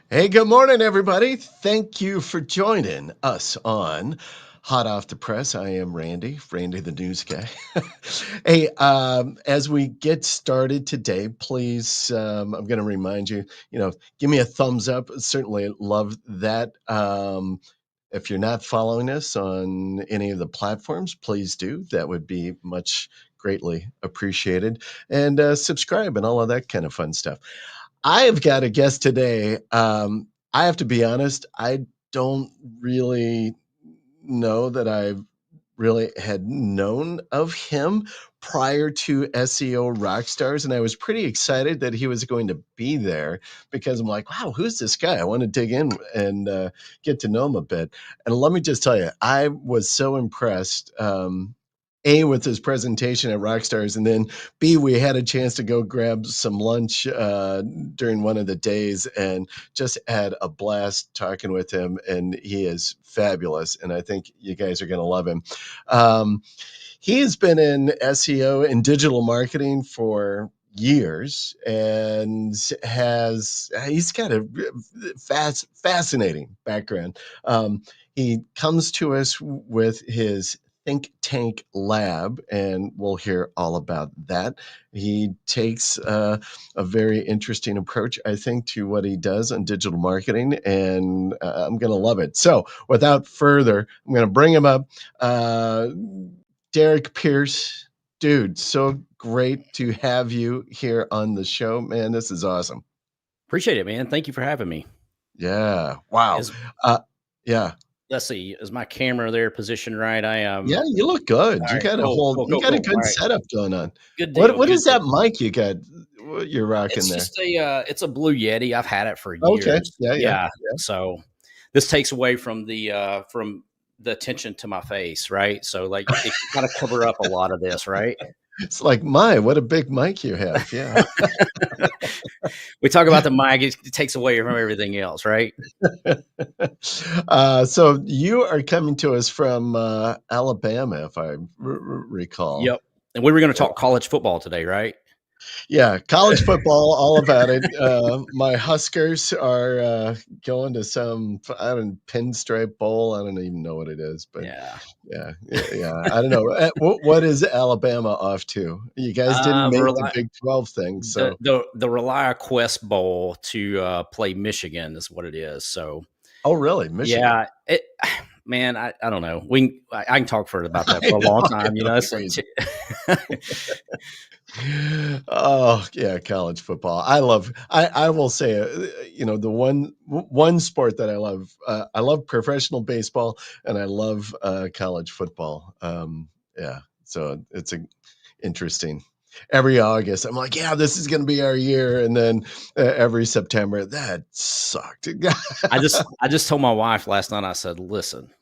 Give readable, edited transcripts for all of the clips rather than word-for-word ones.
Hey, good morning, everybody. Thank you for joining us on Hot Off the Press. I am Randy the news guy. Hey, as we get started today, please, I'm going to remind you, give me a thumbs up. Certainly love that. If you're not following us on any of the platforms, please do. That would be much greatly appreciated. And subscribe and all of that kind of fun stuff. I have got a guest today. I have to be honest, I don't really know that I really had known of him prior to SEO Rockstars, and I was pretty excited that he was going to be there because I'm like, wow, who's this guy? I want to dig in and get to know him a bit. And let me just tell you, I was so impressed. A, with his presentation at Rockstars, and then B, we had a chance to go grab some lunch during one of the days and just had a blast talking with him. And he is fabulous. And I think you guys are going to love him. Um, he has been in SEO and digital marketing for years and he's got a fascinating background. He comes to us with his think tank lab, and we'll hear all about that. He takes a very interesting approach, I think, to what he does on digital marketing, and I'm going to love it. So without further, I'm going to bring him up. Derek Pierce, dude, so great to have you here on the show, man. This is awesome. Appreciate it, man. Thank you for having me. Yeah. Wow. Is Yeah. Let's see, is my camera there positioned right? I am. Yeah, you look good. All You right, got cool, a cool. All good right, setup going on. good What deal, what good is deal. that mic you got? What you're rocking It's there? just it's a Blue Yeti. I've had it for Okay. years. Yeah, yeah. Yeah. So this takes away from the attention to my face, right? So like it kind of cover up a lot of this, right? It's like, what a big mic you have. Yeah. We talk about the mic, it takes away from everything else, right? So you are coming to us from Alabama, if I recall. Yep. And we were going to talk college football today, right? Yeah, college football, all about it. My Huskers are going to some, I don't pinstripe bowl. I don't even know what it is, but Yeah. yeah. I don't know. What is Alabama off to? You guys didn't make the Rely, Big 12 thing, so. the Relia Quest Bowl to play Michigan is what it is. So Oh, really? Michigan? yeah, man, I don't know. I can talk for about that I for a long know, time. You know, it's crazy. Oh yeah, college football. I will say, the one sport that I love professional baseball, and I love college football. Yeah, so it's interesting. Every August, I'm like, yeah, this is going to be our year, and then every September, that sucked. I just told my wife last night. I said, "Listen,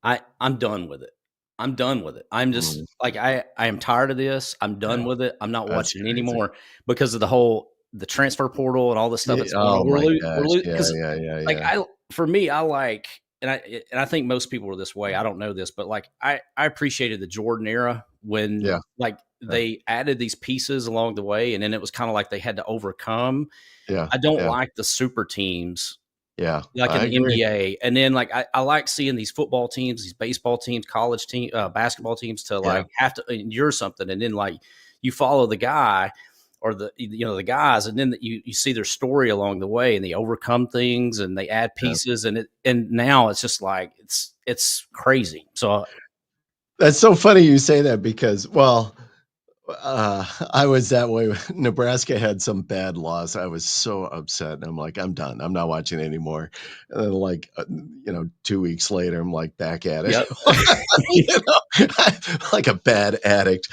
I'm done with it. I'm done with it. I'm just Mm, like I am tired of this. I'm yeah, done with it. I'm not that's watching crazy. anymore because of the transfer portal and all this stuff Yeah, that's going oh on. my We're gosh, yeah, because yeah, yeah, like yeah, I for me I like and I think most people are this way. I don't know this, but like I appreciated the Jordan era when yeah, like yeah, they added these pieces along the way, and then it was kind of like they had to overcome. yeah, I don't yeah, like the super teams yeah. like in I the agree. NBA. And then like I like seeing these football teams, these baseball teams, college team, basketball teams to Yeah. like have to endure something, and then like you follow the guy or the guys, and then you see their story along the way, and they overcome things and they add Yeah. pieces, and now it's just like it's crazy. So That's so funny you say that because, well, I was that way. Nebraska had some bad loss. I was so upset. I'm like, I'm done. I'm not watching anymore. And then, like, 2 weeks later, I'm like back at it. yep. Like a bad addict.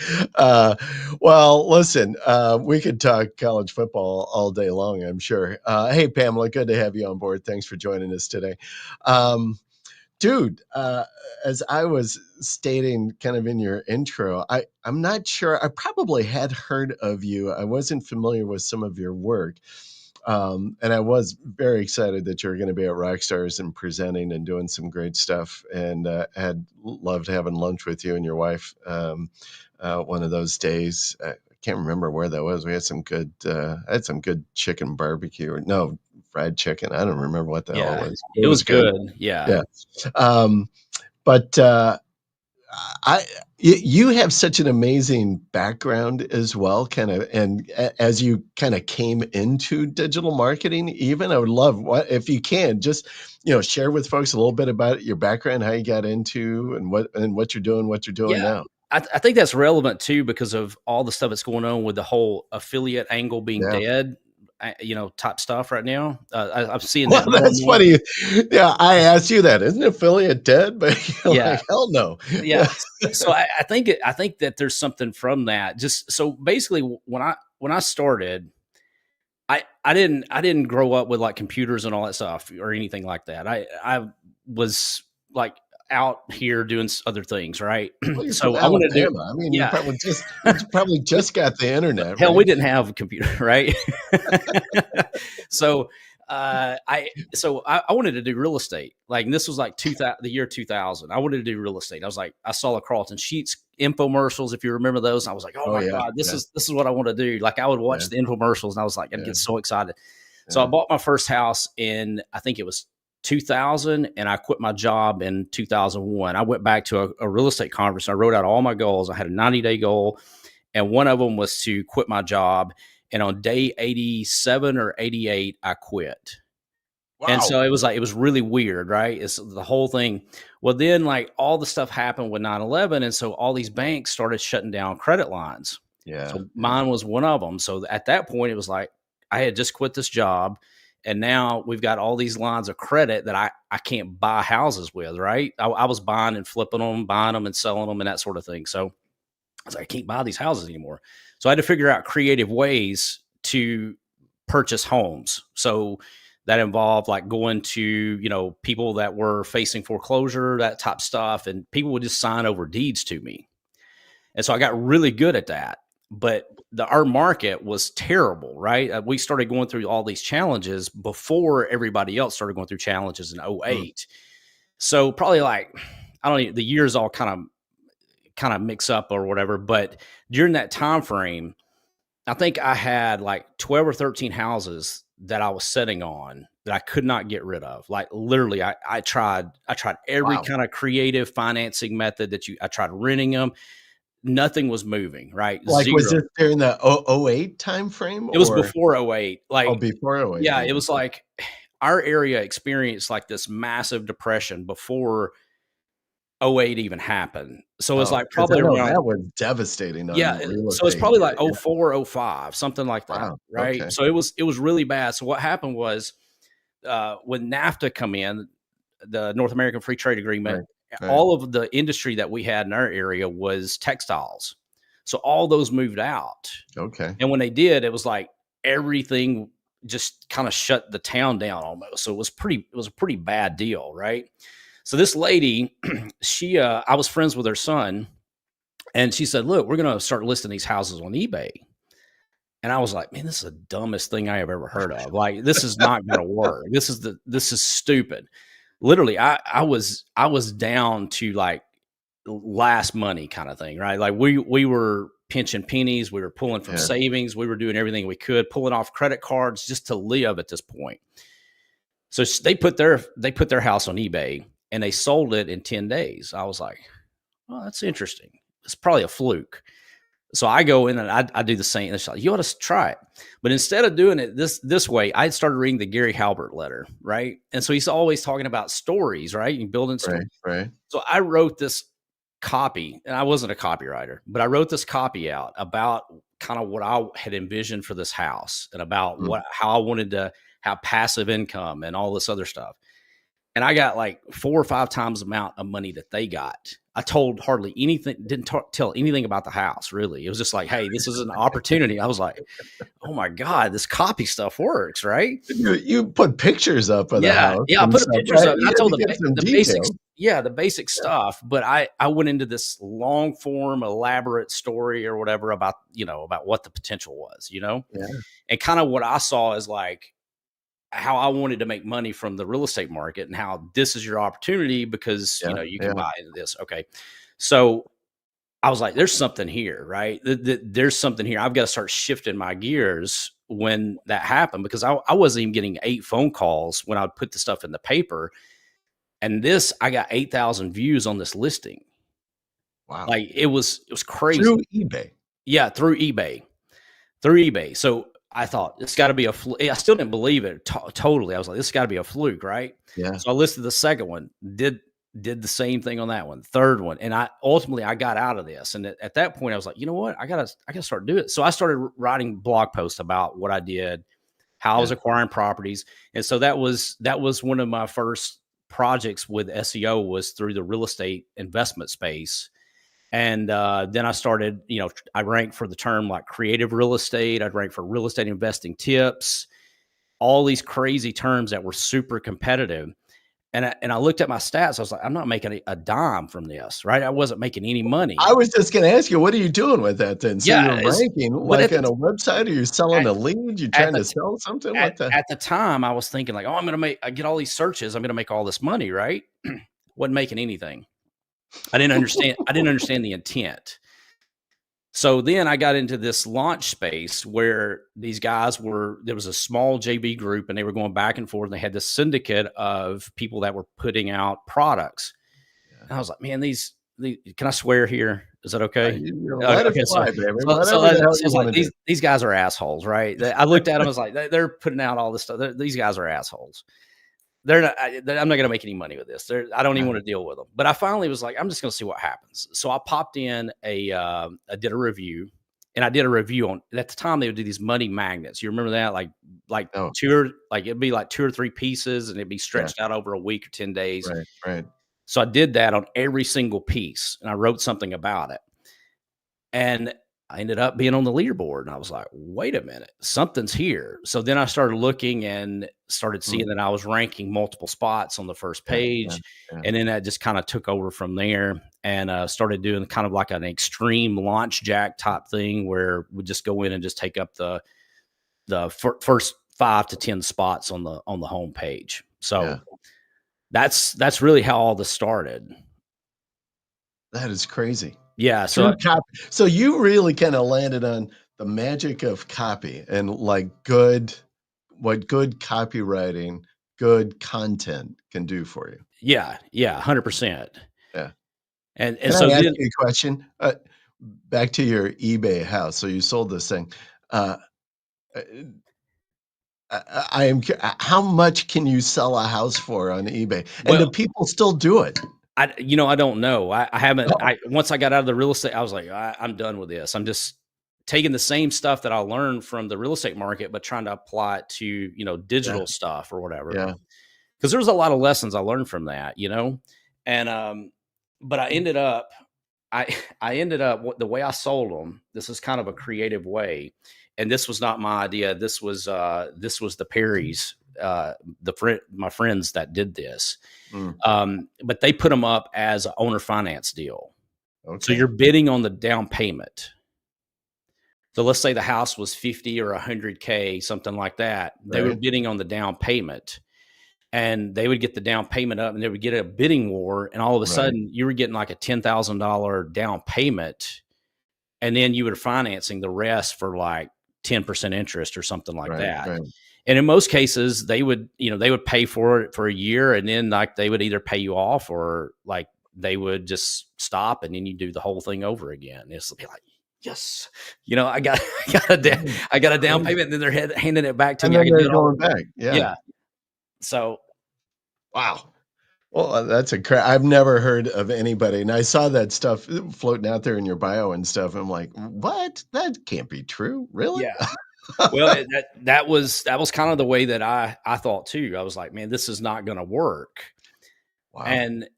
Well, listen, we could talk college football all day long, I'm sure. Hey, Pamela, good to have you on board. Thanks for joining us today. Um, Dude, as I was stating kind of in your intro, I'm not sure. I probably had heard of you. I wasn't familiar with some of your work. And I was very excited that you're going to be at Rockstars and presenting and doing some great stuff. And had loved having lunch with you and your wife one of those days. I can't remember where that was. We had some good, I had some good chicken barbecue. Or no, fried chicken. I don't remember what the hell it Yeah, was, but it it was was good. good. Yeah. Yeah. Um, but I you have such an amazing background as well, kind of, and as you kind of came into digital marketing, even I would love what if you can just share with folks a little bit about your background, how you got into, and what you're doing Yeah. now. I think that's relevant too because of all the stuff that's going on with the whole affiliate angle being Yeah. dead, type stuff right now. I'm seeing Well, that more and that's more. funny. Yeah, I asked you that. Isn't affiliate dead? But you're Yeah. like, hell no. Yeah. Yeah. So I think that there's something from that. Just so basically when I started, I didn't grow up with like computers and all that stuff or anything like that. I was like out here doing other things, right? Well, you're from So I wanted to do, Alabama. I mean, yeah. you probably just got the internet, Hell, we right? didn't have a computer, right? so I wanted to do real estate. Like, and this was like 2000, the year 2000. I wanted to do real estate. I was like, I saw the Carlton Sheets infomercials, if you remember those. And I was like, oh Oh my yeah, God, yeah, this is what I want to do. Like, I would yeah, watch the infomercials and I was like, I'd yeah, get so excited. So I yeah. bought my first house in, I think it was 2000, and I quit my job in 2001. I went back to a real estate conference. I wrote out all my goals. I had a 90-day goal, and one of them was to quit my job. And on day 87 or 88, I quit. And Wow. so it was really weird, right? It's the whole thing. Well, then like all the stuff happened with 9/11, and so all these banks started shutting down credit lines. Yeah, So yeah, mine was one of them. So at that point, it was like I had just quit this job, and now we've got all these lines of credit that I can't buy houses with, right? I was buying and flipping them, buying them and selling them, and that sort of thing. So I was like, I can't buy these houses anymore. So I had to figure out creative ways to purchase homes. So that involved like going to, people that were facing foreclosure, that type stuff. And people would just sign over deeds to me. And so I got really good at that. But our market was terrible, right? We started going through all these challenges before everybody else started going through challenges in mm, '08. So probably like, I don't know, the years all kind of mix up or whatever. But during that time frame, I think I had like 12 or 13 houses that I was sitting on that I could not get rid of. Like literally, I tried every wow. kind of creative financing method I tried renting them. Nothing was moving, right? Like, was Zero. this during the 08 time frame, It was or before '08. oh, Like, before 08 yeah, it even? was like our area experienced like this massive depression before '08 even happened. So it was Oh, like because I probably know around. that was devastating Yeah, on real so it's estate probably like here. Yeah. '04, '05, something like that, Wow. right? Okay. So it was really bad. So what happened was, when NAFTA come in, the North American Free Trade Agreement, Right. Right. all of the industry that we had in our area was textiles. So all those moved out. Okay. And when they did, it was like everything just kind of shut the town down almost. So it was a pretty bad deal, right? So this lady, I was friends with her son, and she said, "Look, we're going to start listing these houses on eBay." And I was like, "Man, this is the dumbest thing I have ever heard of. Like, this is not going to work. This is stupid." Literally, I was down to like last money kind of thing, right? Like we were pinching pennies, we were pulling from Yeah. savings, we were doing everything we could, pulling off credit cards just to live at this point. So they put their house on eBay and they sold it in 10 days. I was like, "Oh, that's interesting. It's probably a fluke." So I go in and I do the same. It's like, you ought to try it. But instead of doing it this way, I started reading the Gary Halbert letter, right? And so he's always talking about stories, right? And building stories. Right. Right. So I wrote this copy, and I wasn't a copywriter, but I wrote this copy out about kind of what I had envisioned for this house and about Mm. how I wanted to have passive income and all this other stuff. And I got like 4 or 5 times the amount of money that they got. I told hardly anything, didn't tell anything about the house, really. It was just like, hey, this is an opportunity. I was like, oh my God, this copy stuff works, right? You put pictures up of the Yeah, house yeah. I and put a stuff, pictures right? up. And You I had told to get some the basics, details. yeah, the basic Yeah. stuff. But I went into this long form, elaborate story or whatever about about what the potential was, Yeah. and kind of what I saw is like how I wanted to make money from the real estate market and how this is your opportunity because Yeah. you can Yeah. buy into this. Okay, so I was like, there's something here, right? There's something here. I've got to start shifting my gears when that happened, because I wasn't even getting 8 phone calls when I would put the stuff in the paper. And this, I got 8,000 views on this listing. Wow. Like it was Through crazy. eBay. Yeah, through eBay. Through eBay. So I thought it's got to be a fluke. I still didn't believe it totally. I was like, this got to be a fluke, right? Yeah. So I listed the second one, did the same thing on that one, third one, and I ultimately I got out of this. And at that point, I was like, you know what, I gotta start doing it. So I started writing blog posts about what I did, how I was Yeah. acquiring properties, and so that was one of my first projects with SEO, was through the real estate investment space. And then I started, I ranked for the term like creative real estate. I'd rank for real estate investing tips, all these crazy terms that were super competitive. And I looked at my stats. I was like, I'm not making a dime from this, right? I wasn't making any I money. was just gonna ask you, what are you doing with that then? So Yeah, you're ranking but like on a website? Are you selling at, a lead? You at trying the to sell something? at What the at the time, I was thinking like, oh, I get all these searches. I'm going to make all this money, right? Wasn't making anything. I didn't understand. I didn't understand the intent. So then I got into this launch space where these guys there was a small JV group, and they were going back and forth. And they had this syndicate of people that were putting out products. Yeah. And I was like, man, can I swear here? Is that okay? Let it Okay. So, fly, baby. so, so, Whatever I, the hell so I you was like, wanna do. these guys are assholes, right? I looked at them. I was like, they're putting out all this stuff. These guys are assholes. They're not. I'm not going to make any money with this. I don't even Yeah. want to deal with them. But I finally was like, I'm just going to see what happens. So I popped in I did a review, and I did a review on. At the time, they would do these money magnets. You remember that? Like Oh, it'd be like 2 or 3 pieces, and it'd be yeah. stretched out over a week or 10 days. Right, right. So I did that on every single piece, and I wrote something about it. And I ended up being on the leaderboard, and I was like, wait a minute, something's here. So then I started looking and started Mm, seeing that I was ranking multiple spots on the first yeah, yeah, page. yeah. And then that just kind of took over from there, and started doing kind of like an extreme launch jack type thing where we just go in and just take up the first 5 to 10 spots on the home page. Yeah. So that's really how all this started. That is crazy. Yeah. So Through copy. So you really kinda landed on the magic of copy and, like, what good copywriting, good content can do for you. yeah, yeah, 100%. Yeah. And Can so I ask then, you a question? Back to your eBay house, so you sold this thing. Uh, uh, I am cu how much can you sell a house for on eBay? And well, do people still do it? I don't know. I haven't. Oh, Once I got out of the real estate, I was like, I'm done with this. I'm just taking the same stuff that I learned from the real estate market, but trying to apply it to yeah, digital stuff or whatever. yeah. Because there's a lot of lessons I learned from that, and but I I ended up the way I sold them. This is kind of a creative way, and this was not my idea. This was the Perry's, my friends that did this. Mm, But they put them up as an owner finance deal. So okay. you're bidding on the down payment. So let's say the house was 50 or 100K, something like that. They were Right, bidding on the down payment, and they would get the down payment up, and they would get a bidding war. And all of a right, sudden you were getting like a $10,000 down payment. And then you were financing the rest for like 10% interest or something like right, that. right. And in most cases, they would pay for it for a year, and then like they would either pay you off, or like they would just stop, and then you do the whole thing over again. It's be like, yes, I got Mm, I got a down mm. payment, and then they're handing it back to And me. I then can do they're it all going over again. back. Yeah. Yeah. So Wow. Well, that's I've never heard of anybody, and I saw that stuff floating out there in your bio and stuff. I'm like, "What? That can't be true. Really?" yeah. Well, that was kind of the way that I thought too. I was like, man, this is not going to work. Wow. And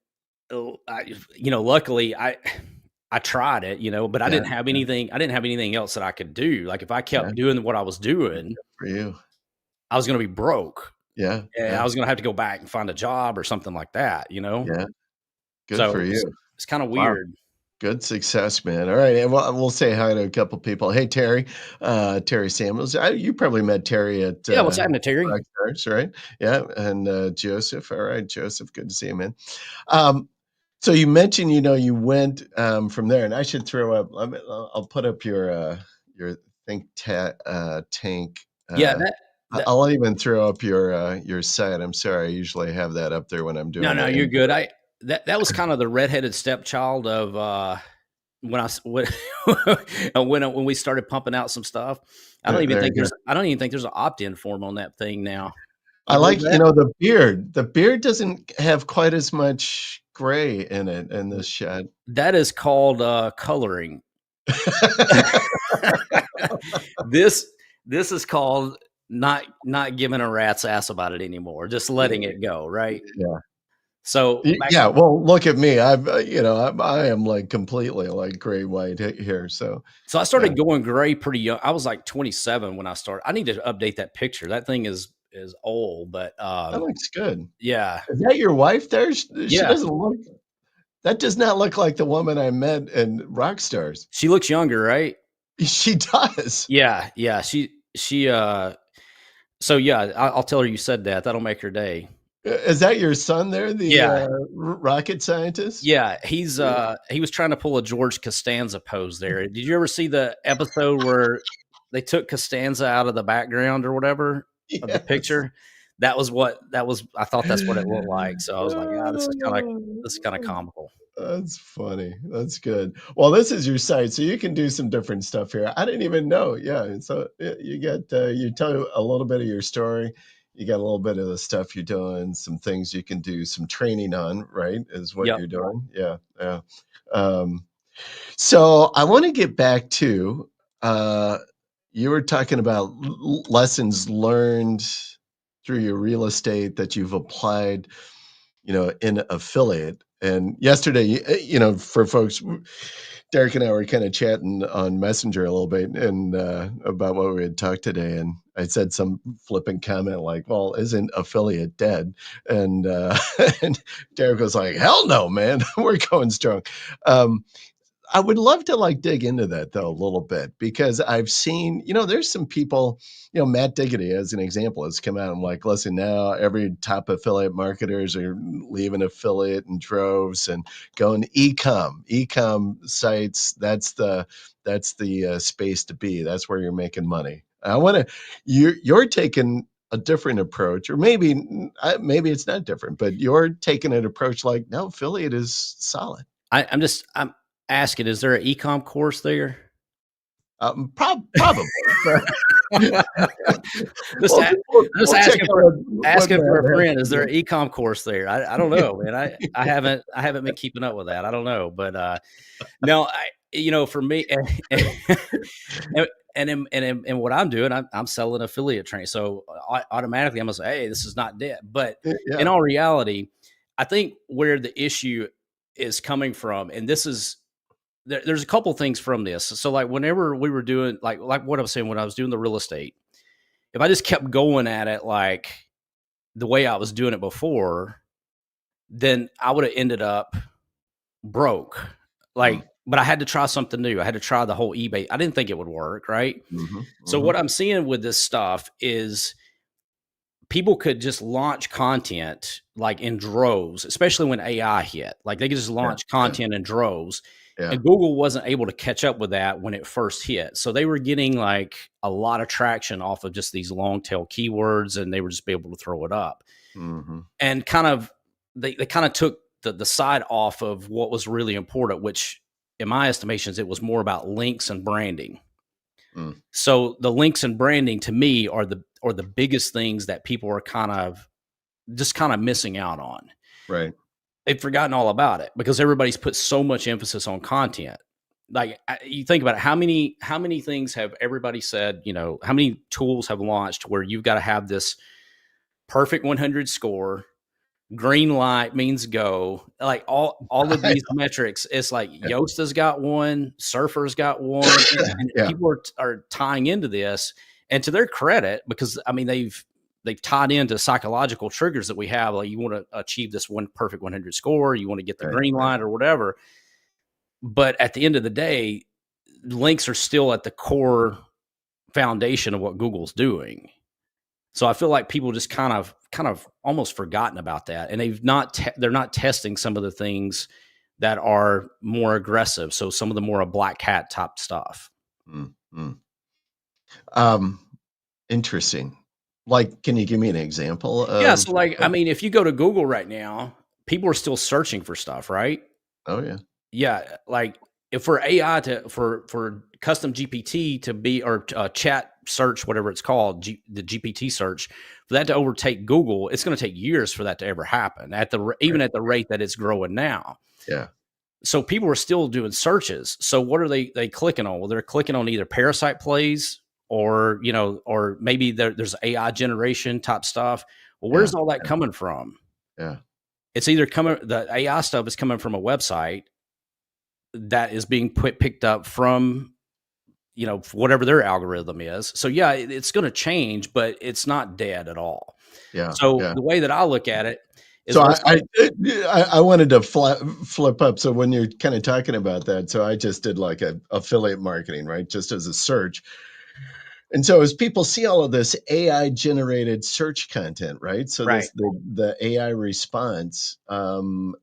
luckily I tried it, but I Yeah, didn't have yeah, anything. I didn't have anything else that I could do. Like if I yeah. kept doing what I was doing, For you. I was going to be broke, Yeah, and I yeah, was going to have to go back and find a job or something like that. yeah. Good So for you. it's kind of Wow. weird. Good success, man. All right, and we'll say hi to a couple people. Hey, Terry, Terry Samuels. You probably met Terry at Yeah. What's happening, Terry? Rockstars, right? Yeah, and Joseph. All right, Joseph. Good to see you, man. Um, so you mentioned, you went from there, and I should throw up. I'll put up your think tank Yeah, Uh, that I'll even throw up your site. I'm sorry, I usually have that up there when I'm no, doing no, the you're good. intro. That was kind of the redheaded stepchild of when when when we started pumping out some stuff. There you go. I don't even think there's an opt-in form on that thing now. I You believe like, that? the beard. The beard doesn't have quite as much gray in it in this shot. That is called coloring. this this is called not giving a rat's ass about it anymore, just letting it go, right? Yeah. So back Yeah, well, look at me. I've, I am, like, completely, like, gray white he here, so, so I yeah, started going gray pretty young. I was like 27 when I started. I need to update that picture. That thing is old, but that looks good. yeah. Is that your wife there? She Yeah. doesn't look that does not look like the woman I met in Rockstars. She looks younger, right? She does. Yeah, yeah. So yeah, I'll tell her you said that. That'll make her day. Is that your son there, the, Yeah. rocket scientist? Yeah, he was trying to pull a George Costanza pose there. Did you ever see the episode where they took Costanza out of the background or whatever of the Yes. picture? That was I thought that's what it looked like. So I was like, "Ah, this is kinda comical." That's funny. That's good. Well, this is your site, so you can do some different stuff here. I didn't even know. Yeah, so you get you tell a little bit of your story. You got a little bit of the stuff you're doing, some things you can do some training on, right? Is what Yep. you're doing. Yeah, yeah. Um, so I want to get back to uh, you were talking about lessons learned through your real estate that you've applied, in affiliate. And yesterday, for folks, Derek and I were kind of chatting on Messenger a little bit and about what we had talked today. And I said some flippant comment like, "Well, isn't affiliate dead?" And and Derek was like, "Hell no, man, we're going strong." Um, I would love to like dig into that though a little bit because I've seen, there's some people, Matt Diggity as an example has come out and like, listen, now every top affiliate marketers are leaving affiliate in droves and going ecom sites. That's the space to be. That's where you're making money. I want to, you're taking a different approach, or maybe it's not different, but you're taking an approach like, no, affiliate is solid. I'm asking, is there an ecom course there? Probably, but Just we'll a just we'll check out what asking for Matt a has friend, to is there say. an ecom course there? I don't know, man. I haven't been keeping up with that. I don't know, but, no, for me and and what I'm doing, I'm selling affiliate training. So automatically I'm gonna say, hey, this is not dead. But in Yeah, all reality, I think where the issue is coming from, and this is there's a couple things from this. So like whenever we were doing like what I was saying when I was doing the real estate, if I just kept going at it like the way I was doing it before, then I would have ended up broke. mm, But I had to try something new. I had to try the whole eBay. I didn't think it would work, right? mhm, So mhm. what I'm seeing with this stuff is people could just launch content like in droves, especially when AI hit. Like they could just Yeah, launch yeah, content in droves. yeah. And Google wasn't able to catch up with that when it first hit. So they were getting like a lot of traction off of just these long tail keywords and they were just be able to throw it up. Mhm, And kind of they kind of took the side off of what was really important, which in my estimations, it was more about links and branding. mm, So the links and branding to me are the biggest things that people are kind of missing out on. right. They've forgotten all about it because everybody's put so much emphasis on content. Like you think about it, how many things have everybody said? How many tools have launched where you've got to have this perfect 100 score, green light means go, like all of I these metrics. It's like know, Yoast has got one, Surfer's got one, yeah. and Yeah, people are tying into this. And to their credit, because I mean they've tied into psychological triggers that we have, like you want to achieve this one perfect 100 score, you want to get the right, green right. light or whatever. But at the end of the day, links are still at the core foundation of what Google's doing. So I feel like people just kind of almost forgotten about that, and they're not testing some of the things that are more aggressive. So some of the more a black hat type stuff. Mm, mm. Um, Interesting. Like, can you give me an example Yeah, of so, like, I what? mean, if you go to Google right now, people are still searching for stuff, right? Oh, yeah. Yeah, like, if for AI to for custom GPT to be or, chat search, whatever it's called, the GPT search, for that to overtake Google, it's gonna take years for that to ever happen at the r Right. even at the rate that it's growing now. Yeah. So people are still doing searches. So what are they clicking on? Well, they're clicking on either Parasite plays or, or maybe there's AI generation type stuff. Well, Yeah. where's all that Yeah. coming from? Yeah. It's either coming the AI stuff is coming from a website that is being picked up from, whatever their algorithm is. So yeah, it's going to change, but it's not dead at all. Yeah. So Yeah. the way that I look at it is So let's say, I wanted to flip up. So when you're kind of talking about that, so I just did like a affiliate marketing, right? Just as a search. And so as people see all of this AI generated search content, right? So right, this the AI response, and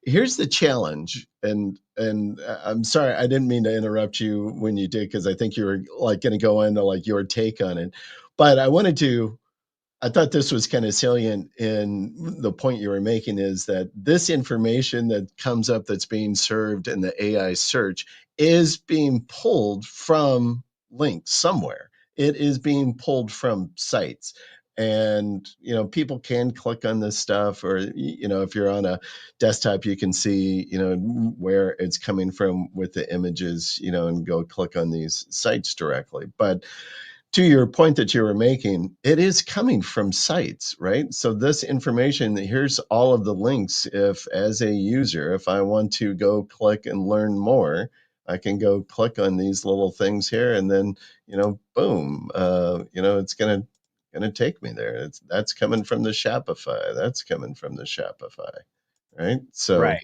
here's the challenge, and I'm sorry, I didn't mean to interrupt you when you did because I think you were like going to go into like your take on it, but I thought this was kind of salient in the point you were making is that this information that comes up that's being served in the AI search is being pulled from links somewhere. It is being pulled from sites. And people can click on this stuff, or if you're on a desktop, you can see where it's coming from with the images, and go click on these sites directly. But to your point that you were making, it is coming from sites, right? So this information, here's all of the links. If as a user, if I want to go click and learn more, I can go click on these little things here, and then boom, it's gonna take me there. That's coming from the Shopify. That's coming from the Shopify, right? So right.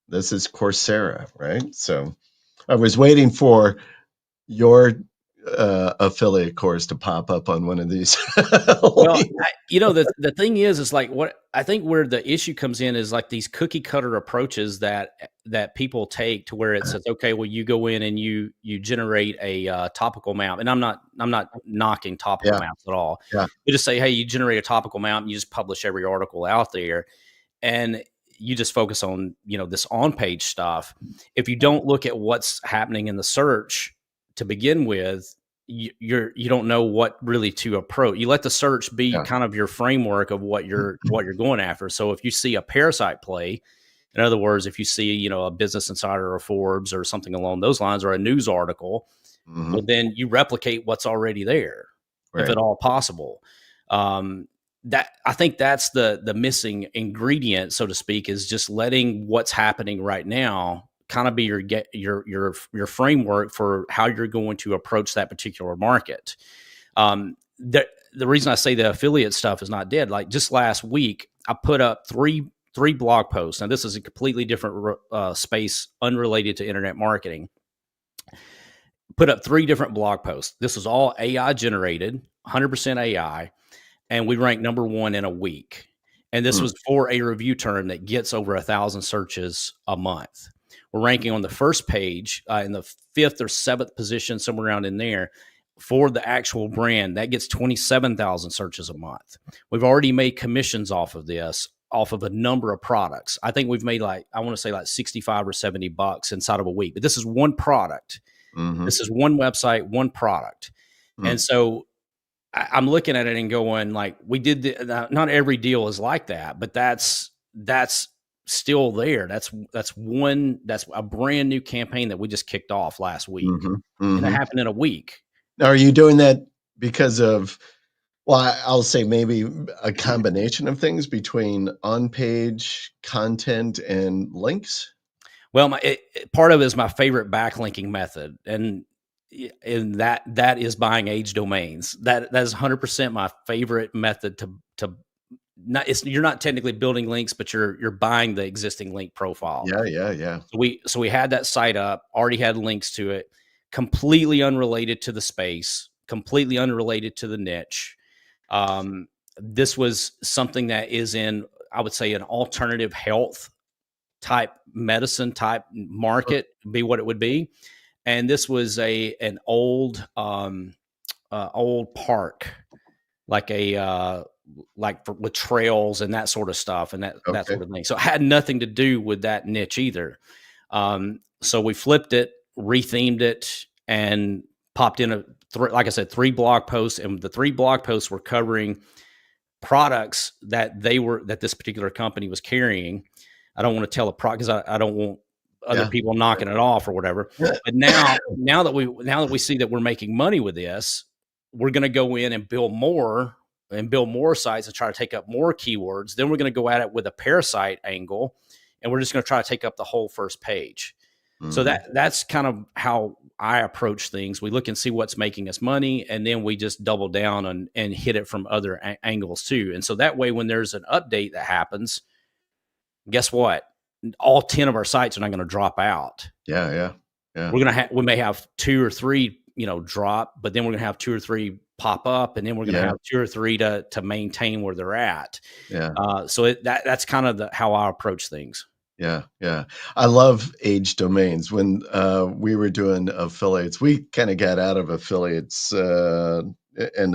this is Coursera, right? So I was waiting for your affiliate course to pop up on one of these. Well, the thing is like what I think where the issue comes in is like these cookie cutter approaches that people take to where it says, okay, well, you go in and you generate a topical mount, and I'm not knocking topical Yeah, mounts at all. yeah, You just say, hey, you generate a topical mount, and you just publish every article out there, and you just focus on this on page stuff. If you don't look at what's happening in the search to begin with, you don't know what really to approach. You let the search be yeah. kind of your framework of what you're going after. So if you see a Parasite play, in other words, if you see a Business Insider or Forbes or something along those lines, or a news article, well, Mhm. then you replicate what's already there, if Right. at all possible. Um, that I think that's the missing ingredient, so to speak, is just letting what's happening right now kind of be your framework for how you're going to approach that particular market. The reason I say the affiliate stuff is not dead, like just last week, I put up three blog posts. Now this is a completely different space, unrelated to internet marketing. Put up three different blog posts. This was all AI generated, 100% AI, and we ranked number one in a week. And this Mm, was for a review term that gets over 1,000 searches a month. We're ranking on the first page in the fifth or seventh position, somewhere around in there, for the actual brand that gets 27,000 searches a month. We've already made commissions off of this, off of a number of products. I think we've made I want to say like 65 or $70 inside of a week, but this is one product. mhm, This is one website, one product. And mm, so I'm looking at it and going like, we did not every deal is like that, but that's still there. That's a brand new campaign that we just kicked off last week, mhm, and it mhm. happened in a week. Now, are you doing that because of, well, I'll say maybe a combination of things between on-page content and links? Well, part of it is my favorite backlinking method, and that is buying age domains. That is 100% my favorite method to not. You're not technically building links, but you're buying the existing link profile. Yeah, yeah, yeah. So we had that site up, already had links to it, completely unrelated to the space, completely unrelated to the niche. This was something that is in, I would say, an alternative health type medicine type Oh, market, be what it would be. And this was an old old park, like with trails and that sort of stuff and that Okay. sort of thing. So it had nothing to do with that niche either. So we flipped it, rethemed it, and popped in like I said, 3 blog posts, and the 3 blog posts were covering products that this particular company was carrying. I don't want to tell a product because I don't want other Yeah. people knocking it off or whatever. But now that we see that we're making money with this, we're going to go in and build more sites and try to take up more keywords. Then we're going to go at it with a parasite angle, and we're just going to try to take up the whole first page. So Mhm. that's kind of how I approach things. We look and see what's making us money, and then we just double down and hit it from other angles too. And so that way, when there's an update that happens, guess what? All 10 of our sites are not going to drop out. Yeah, yeah, yeah, We may have 2 or 3, drop, but then we're going to have 2 or 3 pop up, and then we're going to yeah, have 2 or 3 to maintain where they're at. yeah. So that's kind of how I approach things. Yeah, yeah. I love age domains. When we were doing affiliates, we kind of got out of affiliates end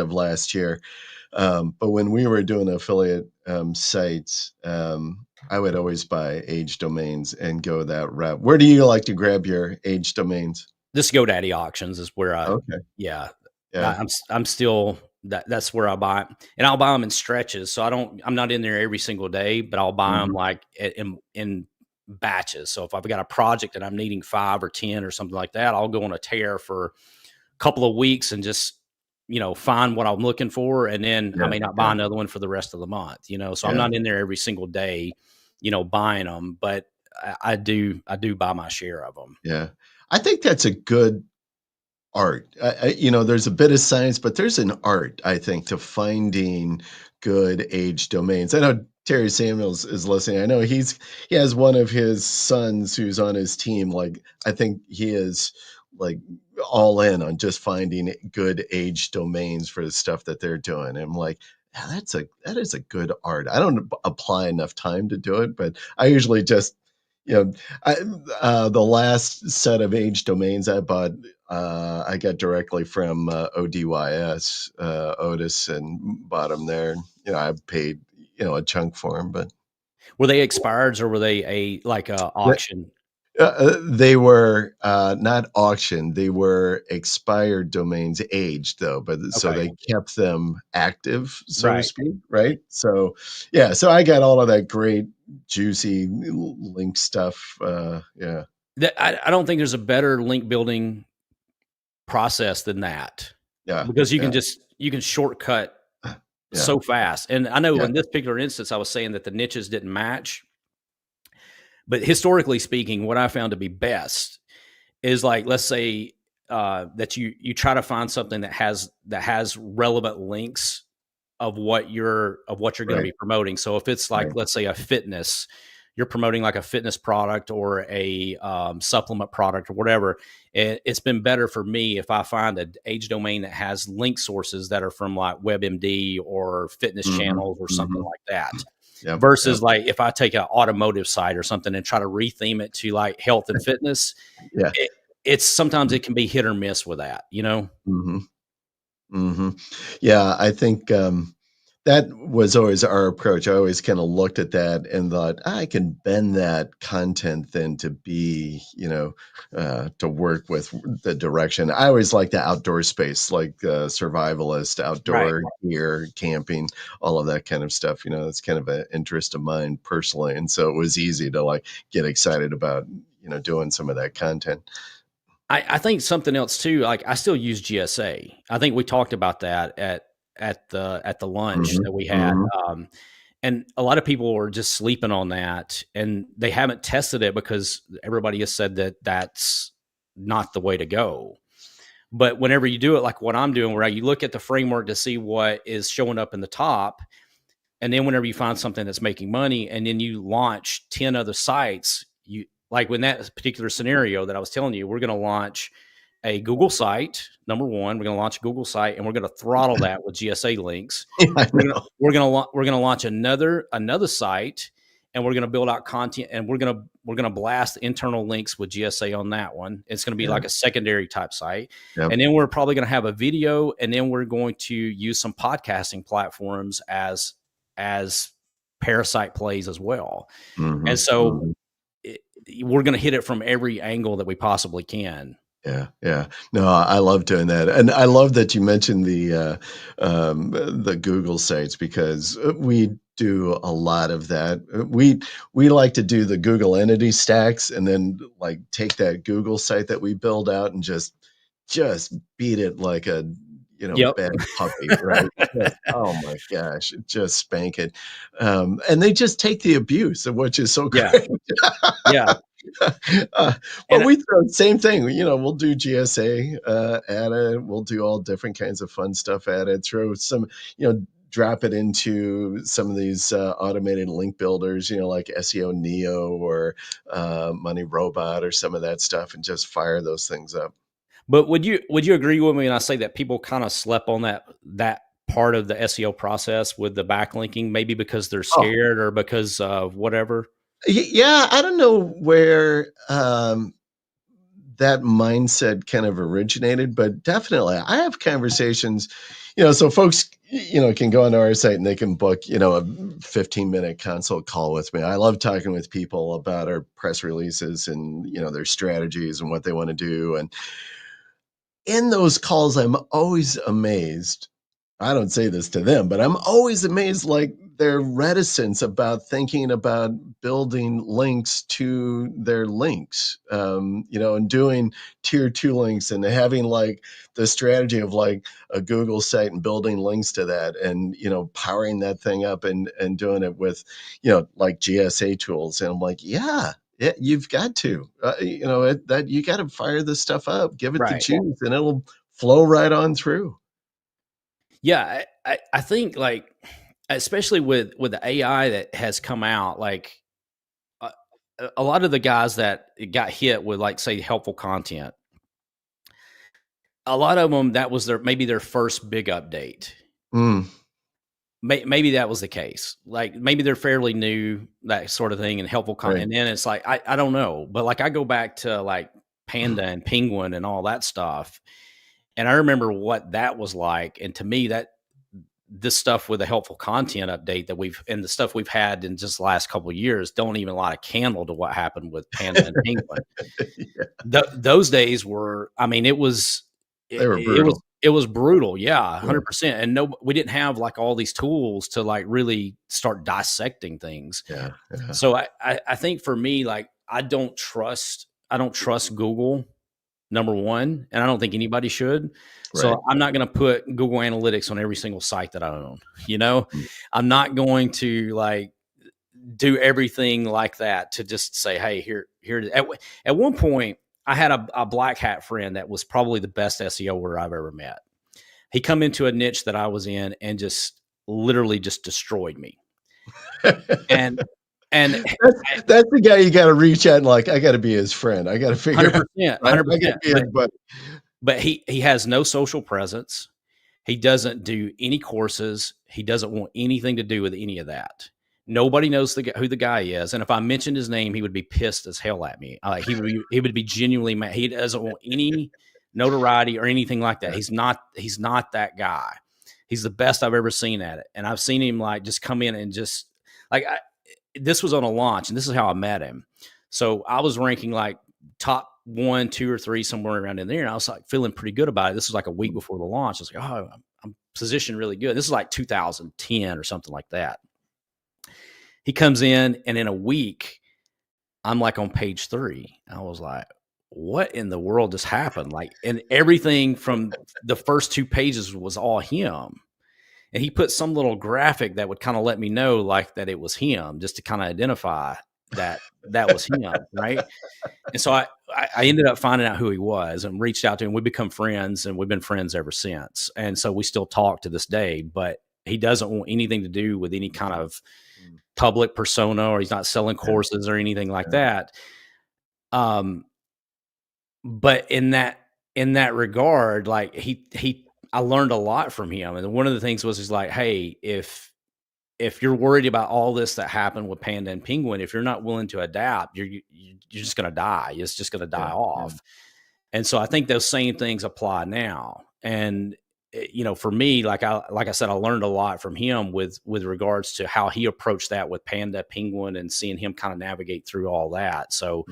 of last year. But when we were doing affiliate sites, I would always buy age domains and go that route. Where do you like to grab your age domains? This GoDaddy auctions is where Okay. yeah, Yeah. I'm still that's where I buy it, and I'll buy them in stretches. So I'm not in there every single day, but I'll buy them Hmm. like in batches. So if I've got a project and I'm needing 5 or 10 or something like that, I'll go on a tear for a couple of weeks and just find what I'm looking for, and then I Yeah. may not buy Yeah. another one for the rest of the month. So I'm Yeah. not in there every single day, buying them, but I do buy my share of them. Yeah. I think that's a good art. There's a bit of science, but there's an art, I think, to finding good age domains. I know Terry Samuels is listening. I know he has one of his sons who's on his team. Like, I think he is like all in on just finding good age domains for the stuff that they're doing. I'm like, yeah, that is a good art. I don't apply enough time to do it, but I usually just you know I the last set of age domains I bought, I got directly from ODYS, Otis, and bought them there. I paid a chunk for them, but Were they expireds or were they a th- auction? they were not auctioned. They were expired domains, aged though, but so Okay. they kept them active, so to Right. speak, right? So yeah, so I got all of that great juicy link stuff. Yeah, I don't think there's a better link building process than that, yeah, because yeah, you can shortcut yeah, so fast. And I know yeah, in this particular instance, I was saying that the niches didn't match, but historically speaking, what I found to be best is, like, let's say that you try to find something that has relevant links of what you're going to right, be promoting. So if it's like, right. let's say, a fitness, you're promoting like a fitness product or a supplement product or whatever. It's been better for me if I find an age domain that has link sources that are from like WebMD or fitness Mhm, channels or something mhm. like that. Yep, yep, Versus like if I take an automotive site or something and try to retheme it to like health and fitness, yeah. it's sometimes it can be hit or miss with that. Mhm, mhm. Yeah, I think, that was always our approach. I always kinda looked at that and thought, "I can bend that content then to be, to work with the direction." I always like the outdoor space, like, survivalist, Right. outdoor gear, camping, all of that kind of stuff, that's kind of an interest of mine personally, and so it was easy to, like, get excited about, doing some of that content. I think something else too, like I still use GSA. I think we talked about that at the lunch Mhm, that we had. mhm. And a lot of people are just sleeping on that, and they haven't tested it because everybody has said that that's not the way to go. But whenever you do it like what I'm doing, where you look at the framework to see what is showing up in the top, and then whenever you find something that's making money and then you launch 10 other sites, you like, when that particular scenario that I was telling you, we're going to launch a Google site. Number one, we're going to launch a Google site and we're going to throttle that with GSA links. Yeah, I We're going to know. we're going to we're going to launch another site, and we're going to build out content, and we're going to blast internal links with GSA on that one. It's going to be Yeah. like a secondary type site. Yep. And then we're probably going to have a video, and then we're going to use some podcasting platforms as Parasite plays as well. And Mhm. so Mhm. we're going to hit it from every angle that we possibly can. Yeah, yeah. No, I love doing that, and I love that you mentioned the Google sites because we do a lot of that. We like to do the Google entity stacks, and then like take that Google site that we build out and just beat it like a Yep. bad puppy, right? Just, oh my gosh, just spank it, and they just take the abuse, which is so Yeah. great. Yeah. Uh, but And we throw the same thing, we'll do GSA, at it, we'll do all different kinds of fun stuff at it, throw some, drop it into some of these, automated link builders, like SEO Neo or, Money Robot or some of that stuff, and just fire those things up. But would you agree with me when I say that people kind of slept on that part of the SEO process with the backlinking, maybe because they're Oh, scared or because of whatever? yeah, I don't know where, that mindset kind of originated, but definitely I have conversations, so folks, can go onto our site and they can book, a 15-minute consult call with me. I love talking with people about our press releases and, their strategies and what they want to do. And in those calls, I'm always amazed. I don't say this to them, but I'm always amazed, like their reticence about thinking about building links to their links, and doing tier two links and having like the strategy of like a Google site and building links to that and, powering that thing up and doing it with, like GSA tools. And I'm like, yeah, you've got to, that you got to fire this stuff up, give it the Right. juice, and it'll flow right on through. Yeah, I think like especially with the AI that has come out, like uh, a lot of the guys that got hit with like say helpful content, a lot of them that was maybe their first big update. Mm, Maybe that was the case. Like maybe they're fairly new, that sort of thing, and helpful right. and then it's like I don't know, but like I go back to like Panda and Penguin and all that stuff, and I remember what that was like. And to me, that this stuff with the helpful content update that the stuff we've had in just the last couple of years don't even light a candle to what happened with Panda and Penguin. Yeah, Those days were, I mean, they were it was brutal. it was brutal, yeah, Yeah, 100%. And no, we didn't have like all these tools to like really start dissecting things. yeah, yeah. So I think for me, like I don't trust Google, number one, and I don't think anybody should. Right. So I'm not going to put Google Analytics on every single site that I own. You know, Mm. I'm not going to like do everything like that to just say, hey, here. At one point, I had a black hat friend that was probably the best SEOer I've ever met. He come into a niche that I was in and just literally just destroyed me. And and That's the guy you gotta reach out and like, I gotta be his friend. I gotta figure out 100%, I gotta 100%. be his buddy. But he has no social presence. He doesn't do any courses. He doesn't want anything to do with any of that. Nobody knows who the guy is, and if I mentioned his name, he would be pissed as hell at me. He would be genuinely mad. He doesn't want any notoriety or anything like that. Yeah. He's not that guy. He's the best I've ever seen at it, and I've seen him like just come in and just like this was on a launch, and this is how I met him. So I was ranking like top one, two, or three, somewhere around in there. And I was like feeling pretty good about it. This was like a week before the launch. I was like, oh, I'm positioned really good. This is like 2010 or something like that. He comes in a week, I'm like on page 3. I was like, what in the world just happened? Like, and everything from the first 2 pages was all him. And he put some little graphic that would kind of let me know like that it was him, just to kind of identify that was him, right? And so I ended up finding out who he was and reached out to him. We become friends, and we've been friends ever since. And so we still talk to this day, but he doesn't want anything to do with any kind of Mm. public persona, or he's not selling Yeah, courses or anything like yeah. that. Um, but in that regard, like I learned a lot from him. And one of the things was he's like, hey, if you're worried about all this that happened with Panda and Penguin, if you're not willing to adapt, you're just going to die. It's just going to die Yeah. Yeah. off. And so I think those same things apply now. And for me, like I said, I learned a lot from him with regards to how he approached that with Panda, Penguin, and seeing him kind of navigate through all that. So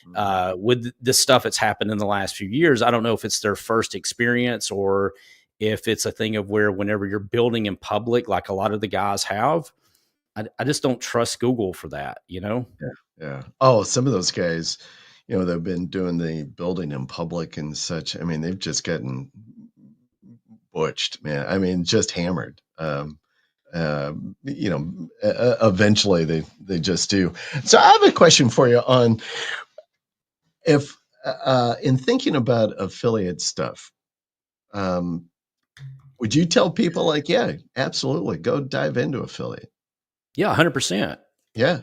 Mhm, mhm. with this stuff that's happened in the last few years, I don't know if it's their first experience or if it's a thing of where whenever you're building in public, like a lot of the guys have, I just don't trust Google for that, Yeah, yeah. Oh, some of those guys, they've been doing the building in public and such. I mean, they've just gotten butched, man. I mean, just hammered. Eventually they just do. So I have a question for you on if in thinking about affiliate stuff, um, would you tell people like, yeah, absolutely, go dive into affiliate? Yeah, 100%. Yeah,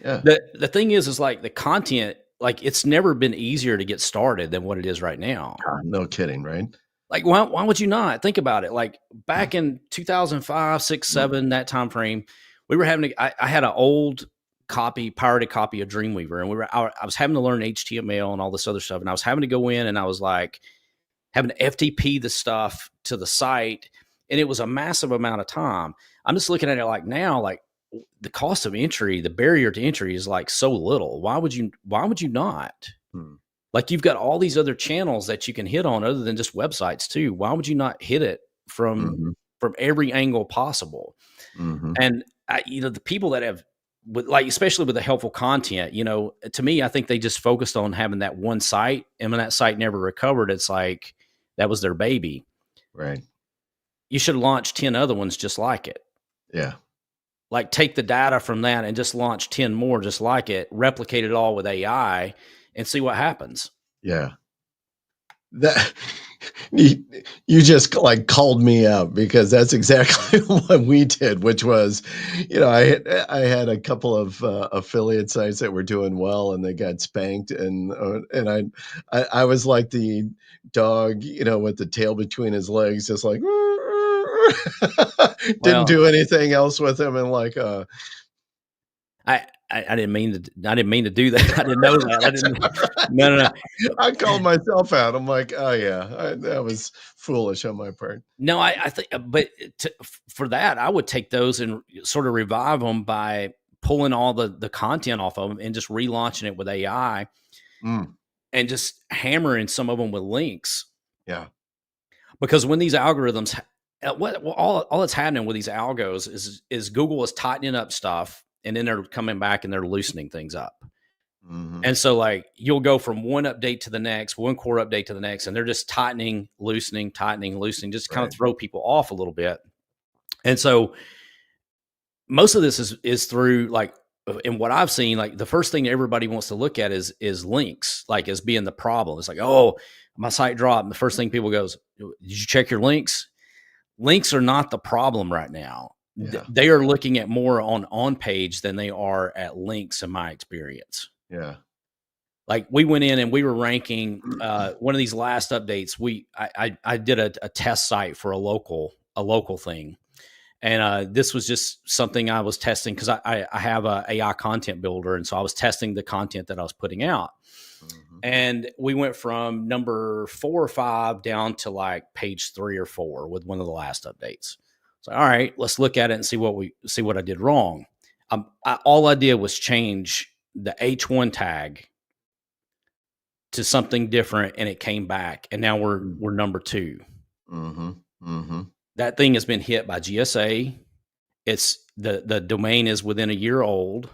yeah. The thing is like the content, like it's never been easier to get started than what it is right now. No kidding, right? Like, why would you not think about it? Like back in 2005, 6, 7, that time frame, we were having I had an old pirated copy of Dreamweaver, and I was having to learn HTML and all this other stuff, and I was having to go in and I was like having to FTP the stuff to the site, and it was a massive amount of time. I'm just looking at it like now, like the cost of entry, the barrier to entry is like so little. Why would you not? Hmm. Like you've got all these other channels that you can hit on other than just websites too. Why would you not hit it from Mhm, every angle possible? mhm. And the people that have especially with the helpful content, to me, I think they just focused on having that one site, and when that site never recovered, it's like that was their baby. Right. You should launch 10 other ones just like it. Yeah. Like take the data from that and just launch 10 more just like it, replicate it all with AI and see what happens. Yeah. That you just like called me out because that's exactly what we did, which was, I had a couple of affiliate sites that were doing well and they got spanked, and I was like the dog, with the tail between his legs, just like didn't Well, do anything else with him, and like I didn't mean to do that. I didn't know that. I didn't. No, no, no. I called myself out. I'm like, oh yeah, that was foolish on my part. No, I think, but for that, I would take those and sort of revive them by pulling all the content off of them and just relaunching it with AI Mm, and just hammering some of them with links. yeah. Because when these algorithms, all that's happening with these algos is Google is tightening up stuff and then they're coming back and they're loosening things up. Mhm. And so like you'll go from one update to the next, one core update to the next, and they're just tightening, loosening, just kind of Right. throw people off a little bit. And so most of this is through like in what I've seen, like the first thing everybody wants to look at is links, like as being the problem. It's like, oh, my site dropped. And the first thing people goes, did you check your links? Links are not the problem right now. Yeah. They are looking at more on page than they are at links in my experience. Yeah. Like we went in and we were ranking one of these last updates. I did a test site for a local thing, and this was just something I was testing because I have a AI content builder, and so I was testing the content that I was putting out. Mhm. And we went from number 4 or 5 down to like page 3 or 4 with one of the last updates. So all right, let's look at it and see what I did wrong. All I did was change the H1 tag to something different and it came back and now we're Mm. number 2. Mhm. Mhm. That thing has been hit by GSA. It's the domain is within a year old.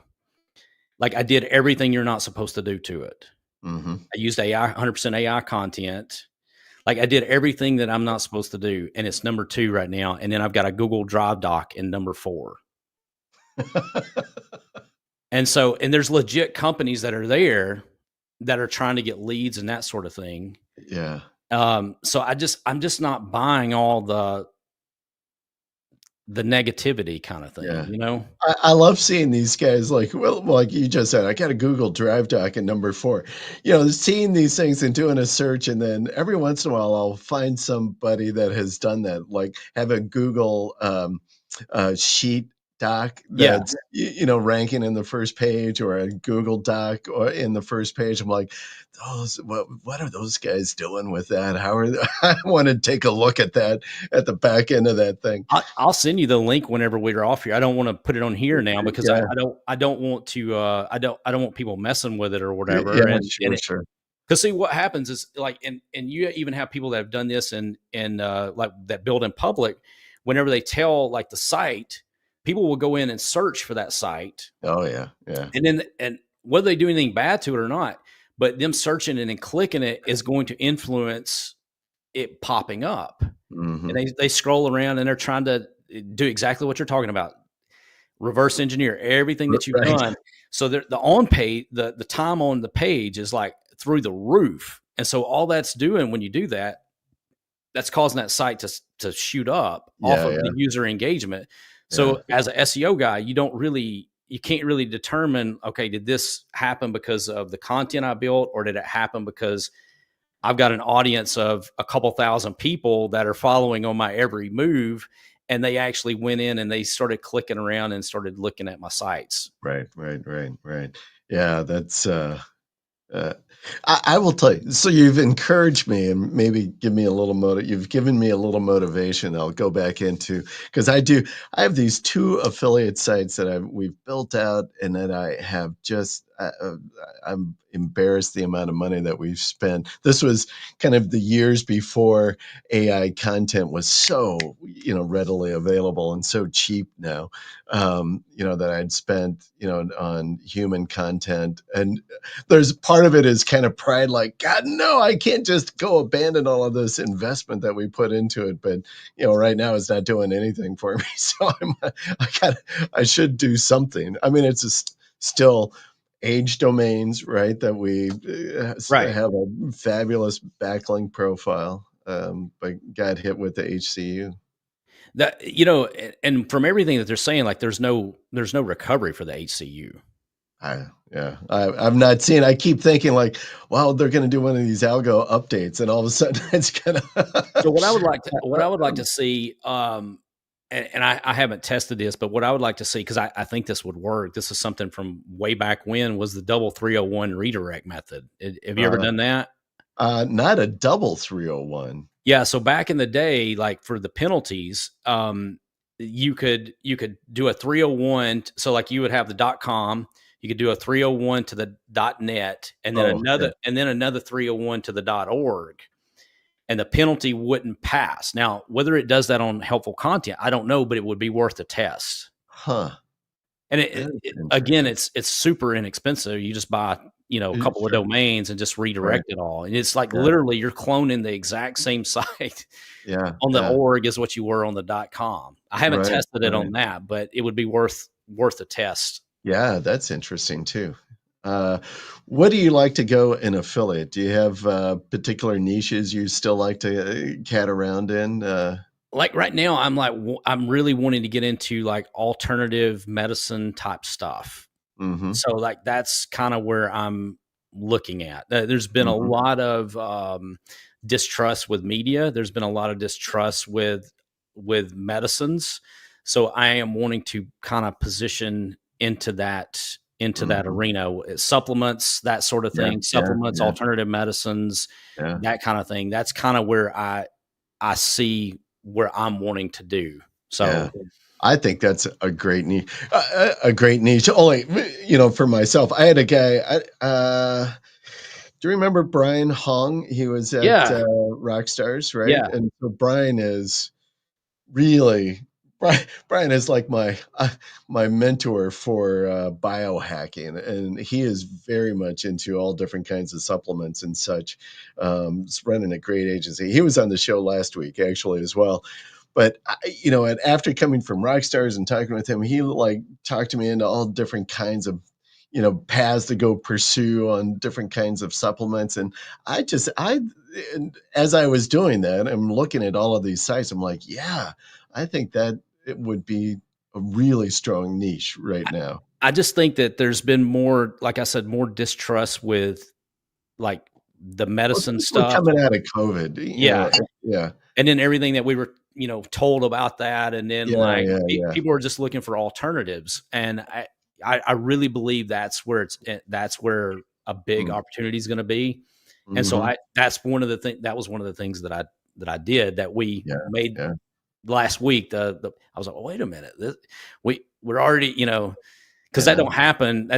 Like I did everything you're not supposed to do to it. Mhm. I used AI, 100% AI content. Like I did everything that I'm not supposed to do and it's number 2 right now, and then I've got a Google Drive doc in number 4. And so and there's legit companies that are there that are trying to get leads and that sort of thing. Yeah. So I'm just not buying all the negativity kind of thing, Yeah. you know? I love seeing these guys like, well, like you just said, I got a Google Drive doc at number 4. Seeing these things and doing a search, and then every once in a while, I'll find somebody that has done that, like have a Google sheet doc Yeah. that's ranking in the first page, or a Google Doc or in the first page. I'm like, those what are those guys doing with that? How are I want to take a look at that, at the back end of that thing. I'll send you the link whenever we're off here. I don't want to put it on here now because Yeah, I don't want to I don't want people messing with it or yeah, whatever. And sure, sure. because see what happens is like and you even have people that have done this and like that build in public. Whenever they tell like the site, people will go in and search for that site, Oh yeah, yeah. and whether they do anything bad to it or not, but them searching it and clicking it is going to influence it popping up. And Hmm. they scroll around and they're trying to do exactly what you're talking about, reverse engineer everything that you've Right. done. So the on page, the time on the page is like through the roof. And so all that's doing when you do that, that's causing that site to shoot up off Yeah, of yeah, the user engagement. yeah. So as an SEO guy, you can't really determine, okay, did this happen because of the content I built, or did it happen because I've got an audience of a couple thousand people that are following on my every move, and they actually went in and they started clicking around and started looking at my sites. Right, right, right, right. Yeah, that's Uh, I will tell you. So you've encouraged me, and maybe give me a little You've given me a little motivation. I'll go back into, because I have these two affiliate sites that we've built out, and that I have just. I'm embarrassed the amount of money that we've spent. This was kind of the years before AI content was so readily available and so cheap now. That I'd spent on human content, and there's part of it is kind of pride, like, God, no, I can't just go abandon all of this investment that we put into it. But right now it's not doing anything for me. So I should do something. I mean, it's just still age domains, right? That we Right. have a fabulous backlink profile, but got hit with the HCU. That and from everything that they're saying, like there's no recovery for the HCU. I've not seen. I keep thinking like, wow, they're going to do one of these algo updates, and all of a sudden it's kind So of what I would like to see, and I haven't tested this, but what I would like to see, because I think this would work. This is something from way back when, was the double 301 redirect method. Have you ever uh, done that? not a double 301. Yeah, so back in the day, like for the penalties, you could do a 301. So like you would have the .com, you could do a 301 to the .net, and then Oh, yeah. another 301 to the .org, and the penalty wouldn't pass. Now, whether it does that on helpful content, I don't know, but it would be worth a test. Huh. And That is again, interesting. it's super inexpensive. You just buy a couple of Sure. domains and just Right. redirect it all, and it's like Yeah. literally you're cloning the exact same site Yeah. on the Yeah. org as what you were on the .com. I haven't Right. tested it Right. on that, but it would be worth a test. Yeah, that's interesting too. Uh, what do you like to go in affiliate? Do you have particular niches you still like to cat around in? Like right now, I'm really wanting to get into like alternative medicine type stuff. Mm-hmm. So like that's kind of where I'm looking at. There's been a Mm-hmm. lot of distrust with media. There's been a lot of distrust with medicines. So I am wanting to kind of position into that Mm-hmm. arena. Supplements, that sort of Yeah. thing. Yeah. Supplements, Yeah. alternative medicines, Yeah. that kind of thing. That's kind of where I see where I'm wanting to do. Yeah. So I think that's a great niche. A great niche. Only, for myself, I had a guy. Do you remember Brian Hong? He was at yeah, Rockstars, right? yeah. And so Brian is really Brian is like my mentor for biohacking, and he is very much into all different kinds of supplements and such. He's running a great agency. He was on the show last week actually as well. But and after coming from Rockstars and talking with him, he like talked to me into all different kinds of paths to go pursue on different kinds of supplements. And and as I was doing that, I'm looking at all of these sites. I'm like, yeah, I think that it would be a really strong niche right now. I just think that there's been more, like I said, more distrust with like the Well, medicine especially stuff. coming out of COVID, Yeah. yeah, And then everything that we were told about that. And then Yeah, like yeah, yeah. people are just looking for alternatives. And I really believe that's where that's where a big Mm. opportunity is going to be. And so Mhm. that was one of the things that I did that we Yeah, made yeah, last week. I was like, well, wait a minute, we're already, because yeah. that don't happen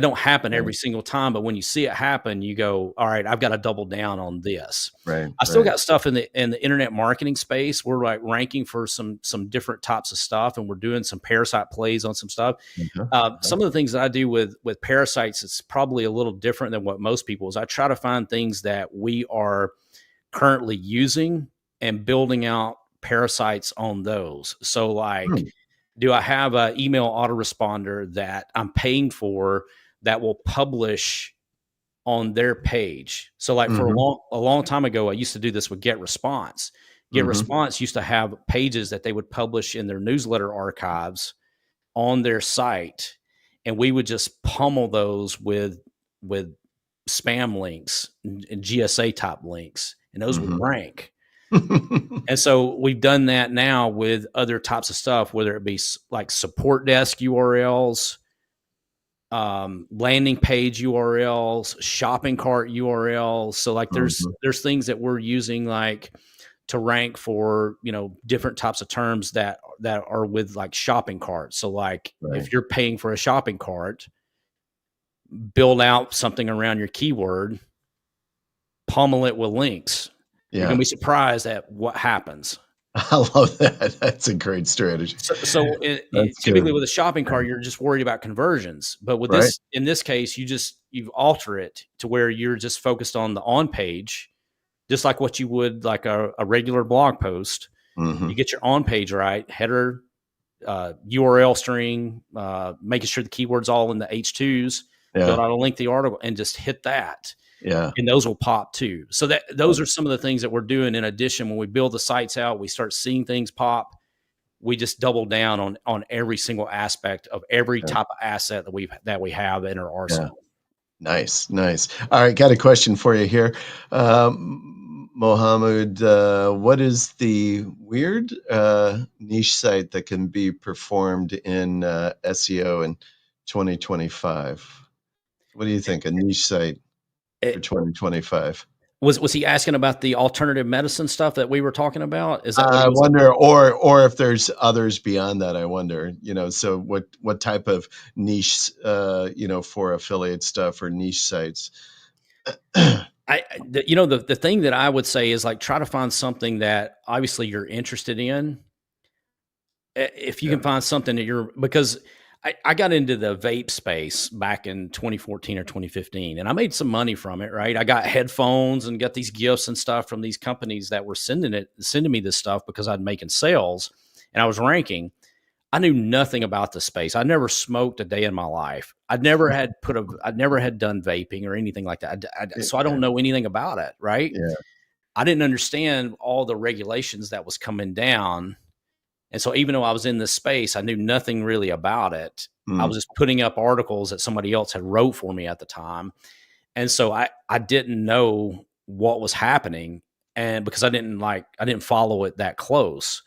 Right, every single time. But when you see it happen, you go, all right, I've got to double down on this. right, I still right. got stuff in the internet marketing space. We're like ranking for some different types of stuff, and we're doing some Parasite plays on some stuff. Uh-huh, uh-huh. Some of the things that I do with Parasites, it's probably a little different than what most people is. I try to find things that we are currently using and building out parasites on those. So like, Hmm. do I have an email autoresponder that I'm paying for that will publish on their page? So like for Mhm, a long time ago, I used to do this with Get Response. Get mhm. Response used to have pages that they would publish in their newsletter archives on their site, and we would just pummel those with spam links and GSA type links, and those would Mhm. rank. And so we've done that now with other types of stuff, whether it be like support desk URLs, landing page URLs, shopping cart URLs. So like Mhm. there's things that we're using like to rank for, different types of terms that are with like shopping carts. So like Right. if you're paying for a shopping cart, build out something around your keyword, pummel it with links. You're going Yeah. to be surprised at what happens. I love that. That's a great strategy. So That's typically good. with a shopping Yeah. cart, you're just worried about conversions. But with Right. this, in this case, you alter it to where you're just focused on the on page, just like what you would like a regular blog post. You Mhm. get your on page right, header, URL string, making sure the keywords all in the H2s, build Yeah. out a lengthy article, and just hit that. Yeah. And those will pop too. So those Yeah. are some of the things that we're doing. In addition, when we build the sites out, we start seeing things pop. We just double down on every single aspect of every Yeah. type of asset that we have in our Yeah. arsenal. Nice, nice. All right, got a question for you here. Mohammed, what is the weird niche site that can be performed in SEO in 2025? What do you think? A niche site for It, 2025? was he asking about the alternative medicine stuff that we were talking about? Is that what he I was? wonder, or if there's others beyond that. I wonder, so what type of niche, for affiliate stuff or niche sites? The thing that I would say is like try to find something that obviously you're interested in. If you Yeah. can find something that you're, because I got into the vape space back in 2014 or 2015, and I made some money from it. Right, I got headphones and got these gifts and stuff from these companies that were sending me this stuff because I'd making sales and I was ranking. I knew nothing about the space. I never smoked a day in my life. I'd never had done vaping or anything like that. So I Yeah. don't know anything about it. Right, Yeah. I didn't understand all the regulations that was coming down, and so even though I was in this space, I knew nothing really about it. I Mm. was just putting up articles that somebody else had wrote for me at the time. And so I didn't know what was happening. And because I didn't follow it that close.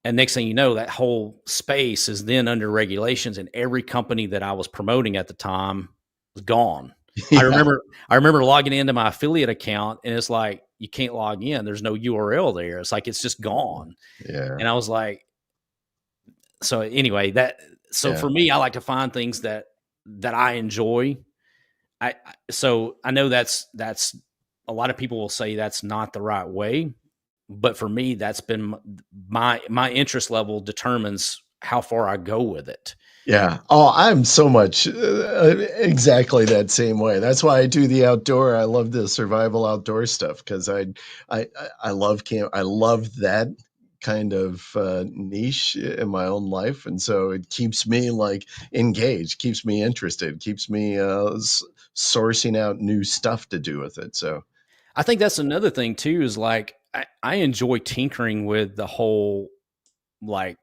And next thing you know, that whole space is then under regulations, and every company that I was promoting at the time was gone. I Yeah. remember I remember logging into my affiliate account, and it's like you can't log in. There's no URL there. It's like it's just gone. Yeah. And I was like, so anyway, so Yeah. for me, I like to find things that I enjoy. So I know that's a lot of people will say that's not the right way, but for me, that's been my interest level determines how far I go with it. Yeah. Oh, I'm so much exactly that same way. That's why I do the outdoor. I love the survival outdoor stuff because I love camp. I love that kind of niche in my own life, and so it keeps me like engaged, keeps me interested, keeps me sourcing out new stuff to do with it. So I think that's another thing too. Is like I enjoy tinkering with the whole like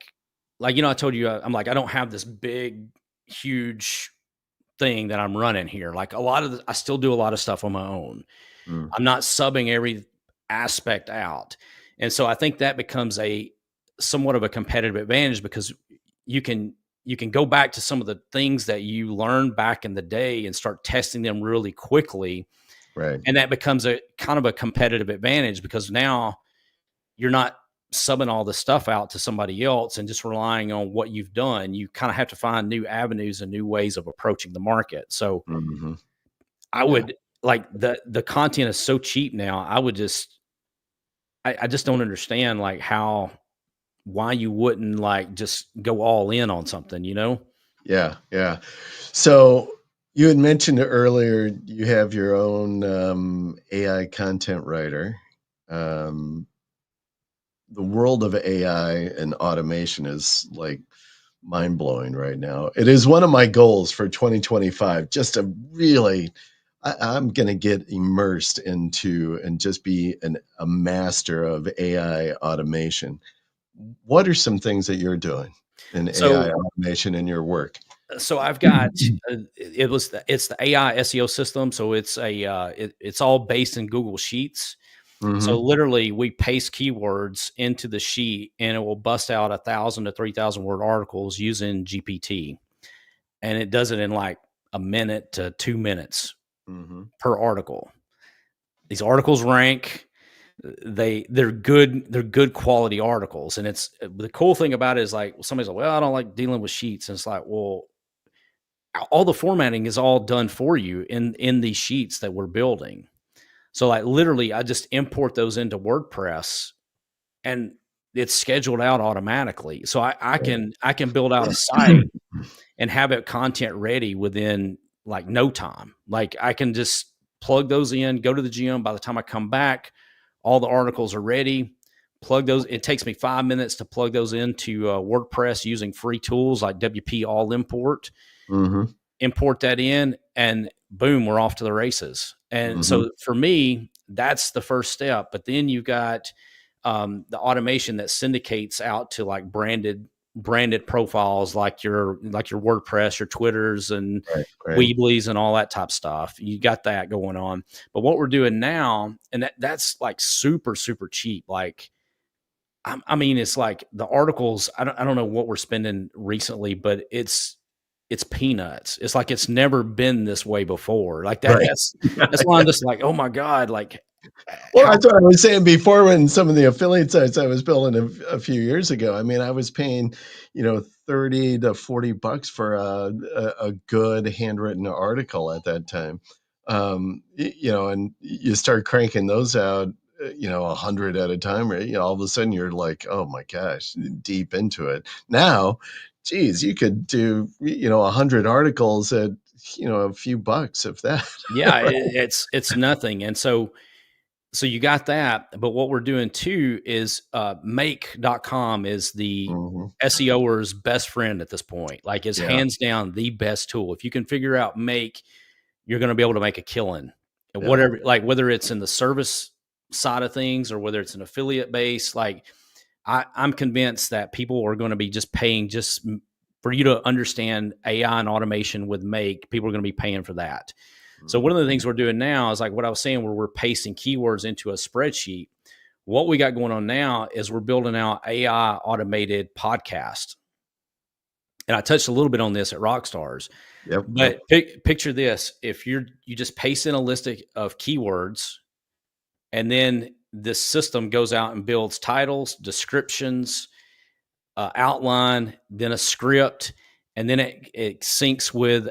I told you I'm like I don't have this big huge thing that I'm running here. Like I still do a lot of stuff on my own. mm, I'm not subbing every aspect out. And so I think that becomes a somewhat of a competitive advantage, because you can go back to some of the things that you learned back in the day and start testing them really quickly. Right. And that becomes a kind of a competitive advantage, because now you're not subbing all the stuff out to somebody else and just relying on what you've done. You kind of have to find new avenues and new ways of approaching the market. So Mhm. I Yeah. would like the content is so cheap now. I just don't understand like why you wouldn't like just go all in on something, you know? Yeah, yeah. So you had mentioned earlier you have your own AI content writer. Um, the world of AI and automation is like mind blowing right now. It is one of my goals for 2025, just to really, I'm going to get immersed into and just be a master of AI automation. What are some things that you're doing in AI So automation in your work? I've got it's the AI SEO system. So it's all based in Google Sheets. So Hmm. literally, we paste keywords into the sheet, and it will bust out 1,000 to 3,000 word articles using GPT, and it does it in like a minute to 2 minutes Hmm. per article. These articles rank. They're good. They're good quality articles, and it's the cool thing about it is like somebody's like, well, I don't like dealing with sheets, and it's like, well, all the formatting is all done for you in these sheets that we're building. So like literally, I just import those into WordPress, and it's scheduled out automatically. So I can build out a site and have it content ready within like no time. Like I can just plug those in, go to the gym. By the time I come back, all the articles are ready. Plug those. It takes me 5 minutes to plug those into WordPress using free tools like WP All Import. Hmm. Import that in, and boom, we're off to the races. And Hmm. so for me, that's the first step. But then you've got the automation that syndicates out to like branded profiles like your WordPress, your Twitters, and Right, right, Weeblies and all that type stuff. You got that going on. But what we're doing now, and that's like super super cheap. Like I mean, it's like the articles. I don't know what we're spending recently, but it's peanuts. It's like it's never been this way before. Like that. right. That's why I'm just like, oh my god, like Well, how? that's what I was saying before when some of the affiliate sites I was building a few years ago. I mean, I was paying, 30 to 40 bucks for a good handwritten article at that time. And you start cranking those out, 100 at a time, right? All of a sudden you're like, oh my gosh, deep into it. Now, geez, you could do, 100 articles at, a few bucks if that. Yeah, it's nothing. And so you got that, but what we're doing too is make.com is the Mhm. SEOer's best friend at this point. Like is Yeah, hands down the best tool. If you can figure out make, you're going to be able to make a killing. And yeah. whatever, like whether it's in the service side of things or whether it's an affiliate base, like I'm convinced that people are going to be just paying just for you to understand AI and automation with make, people are going to be paying for that. So Mhm. one of the things we're doing now is like what I was saying, where we're pasting keywords into a spreadsheet. What we got going on now is we're building out AI automated podcast. And I touched a little bit on this at Rockstars, Yep, yep. but picture this: if you just paste in a list of keywords, and then this system goes out and builds titles, descriptions, outline, then a script, and then it syncs with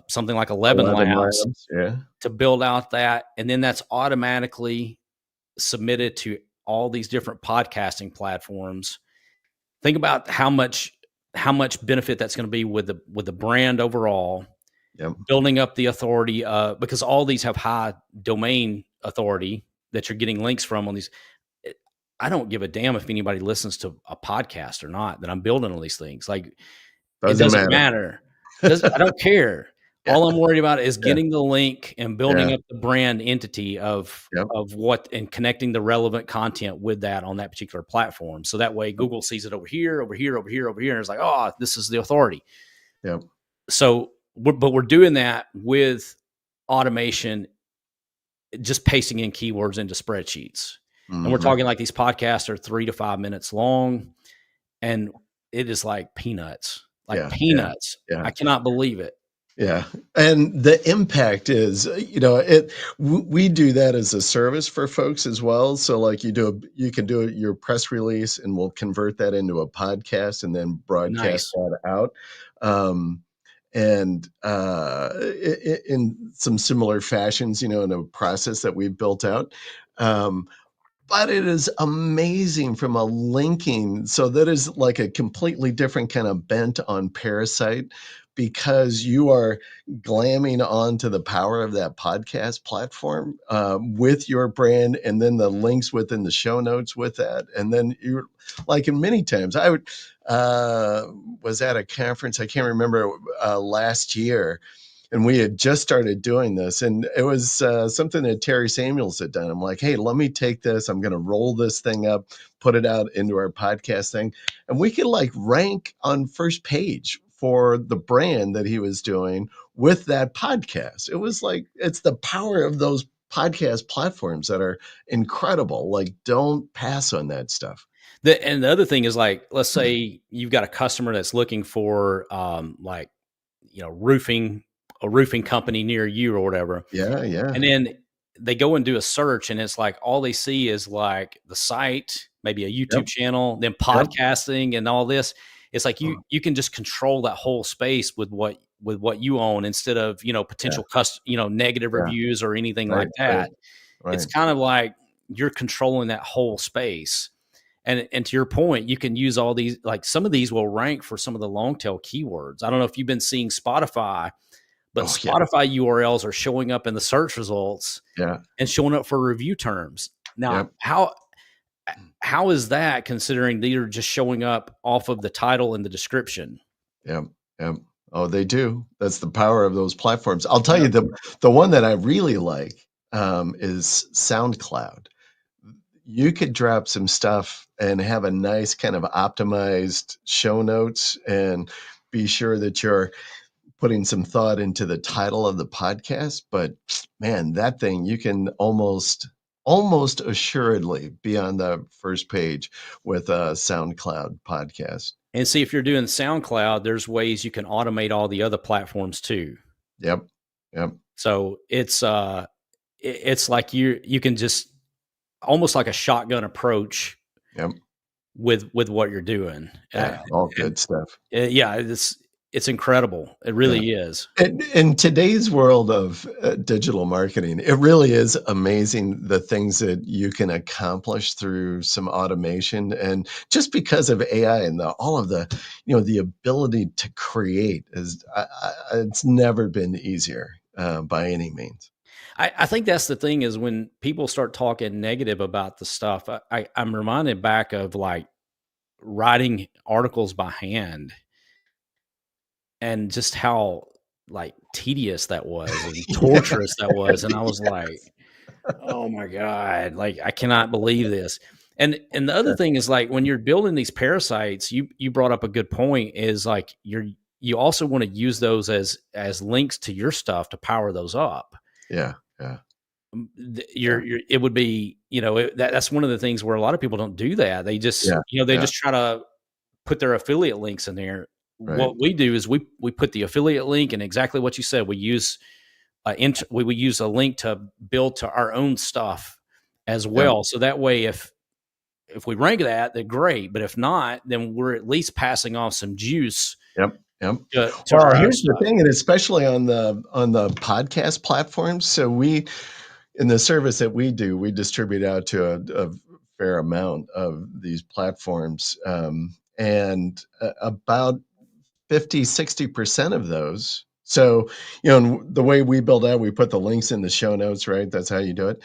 something like 11 11 Labs labs, yeah. to build out that, and then that's automatically submitted to all these different podcasting platforms. Think about how much benefit that's going to be with the brand overall, Yep. building up the authority, because all these have high domain authority that you're getting links from on these. I don't give a damn if anybody listens to a podcast or not that I'm building all these things. Like it Doesn't doesn't matter. matter. I don't care. Yeah, All I'm worried about is yeah, getting the link and building yeah, up the brand entity yep, of what and connecting the relevant content with that on that particular platform. So that way Google sees it over here, over here, over here, over here, and it's like, oh, this is the authority. yep. So, but we're doing that with automation, just pasting in keywords into spreadsheets. And we're Mhm. talking like these podcasts are 3 to 5 minutes long, and it is like Yeah, yeah, peanuts. I yeah. cannot believe it. Yeah, and the impact is, it we do that as a service for folks as well. So, like, you can do your press release, and we'll convert that into a podcast and then broadcast Nice. that out. Um, and in some similar fashions, in a process that we've built out. Um, but it is amazing from a linking, so that is like a completely different kind of bent on Parasite, because you are glamming onto the power of that podcast platform, with your brand, and then the links within the show notes with that, and then you're like, in many times, I would uh, was at a conference, I can't remember, last year, and we had just started doing this, and it was something that Terry Samuels had done. I'm like, hey, let me take this, I'm going to roll this thing up, put it out into our podcast thing, and we could like rank on first page for the brand that he was doing with that podcast. It was like, it's the power of those podcast platforms that are incredible. Like, don't pass on that stuff. And the other thing is, like, let's say you've got a customer that's looking for, like, roofing, a roofing company near you or whatever. Yeah, yeah, And then they go and do a search, and it's like all they see is like the site, maybe a yep, YouTube channel, then yep. podcasting and all this. It's like Oh, you can just control that whole space with what you own, instead of yeah, potential negative yeah, reviews or anything right, like right, that. It's right. kind of like you're controlling that whole space. And to your point, you can use all these, like some of these will rank for some of the long tail keywords. I don't know if you've been seeing Spotify, but Oh, yeah, Spotify URLs are showing up in the search results yeah, and showing up for review terms. Now, yep. how is that, considering these are just showing up off of the title and the description? Yep, yep. Oh, they do. That's the power of those platforms. I'll tell you, Yep. the one that I really like, is SoundCloud. You could drop some stuff and have a nice kind of optimized show notes, and be sure that you're putting some thought into the title of the podcast. But man, that thing, you can almost assuredly be on the first page with a SoundCloud podcast. And see, if you're doing SoundCloud, there's ways you can automate all the other platforms too. Yep. Yep. So it's like you can just almost like a shotgun approach Yep. with what you're doing. Yeah, all And good stuff. yeah, it's incredible. It Yeah. really is. In today's world of, digital marketing, it really is amazing the things that you can accomplish through some automation, and just because of AI and all of the ability to create is, it's never been easier, by any means. I think that's the thing, is when people start talking negative about the stuff, I'm reminded back of like writing articles by hand, and just how like tedious that was and Yeah. torturous that was. And I was like, oh my God, like I cannot believe this. And the other Yeah. thing is, like, when you're building these parasites, you brought up a good point, is like you also want to use those as links to your stuff to power those up. Yeah. Yeah. Yeah. It would be, that's one of the things where a lot of people don't do that. They just, Yeah. they Yeah. just try to put their affiliate links in there. Right. What we do is we put the affiliate link, and exactly what you said. We use we use a link to build to our own stuff as Yep. well. So that way, if we rank that, then great. But if not, then we're at least passing off some juice Yep. Yep. to Well, our own here's the stuff. thing, and especially on the podcast platforms. So in the service that we do, we distribute out to a fair amount of these platforms, and about 50-60% of those. So, and the way we build out, we put the links in the show notes, right? That's how you do it.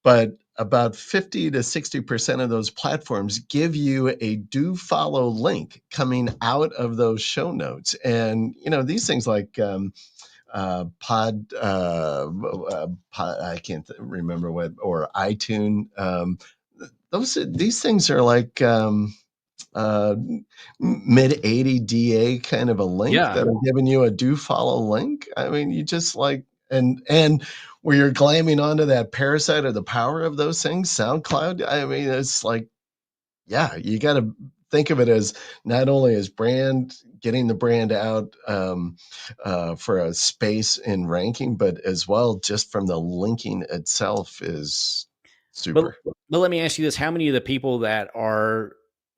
But about 50 to 60% of those platforms give you a do follow link coming out of those show notes. And, these things like, I can't remember what, or iTunes. These things are like, uh, mid 80 DA kind of a link Yeah. that are giving you a do follow link. I mean, you just like, and where you're glamming onto that Parasite or the power of those things, SoundCloud. I mean, it's like, yeah, you got to think of it as not only as brand, getting the brand out for a space in ranking, but as well just from the linking itself is But super. but let me ask you this: how many of the people that are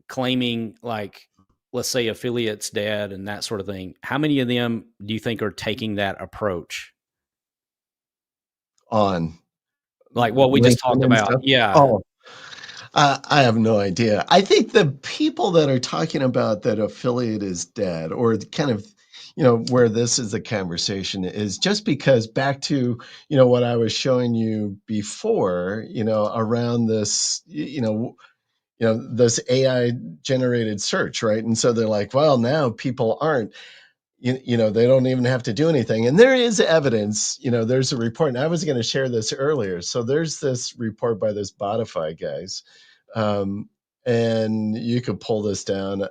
claiming, like, let's say affiliates dead and that sort of thing, how many of them do you think are taking that approach? On Like what we just LinkedIn talked and about? stuff. Yeah. Oh, I have no idea. I think the people that are talking about that affiliate is dead, or kind of, where this is the conversation is just because back to, what I was showing you before, around this, this AI generated search, right? And so they're like, well, now people aren't, they don't even have to do anything. And there is evidence, there's a report, and I was going to share this earlier. So there's this report by this Spotify guys, um, and you could pull this down.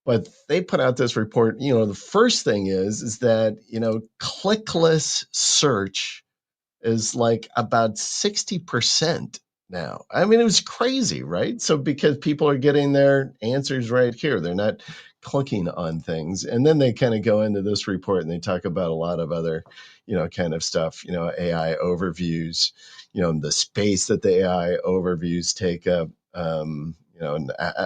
But they put out this report. The first thing is that clickless search is like about 60% now. I mean, it was crazy, right? So because people are getting their answers right here, they're not clicking on things. And then they kind of go into this report and they talk about a lot of other, kind of stuff, AI overviews, the space that the AI overviews take up, and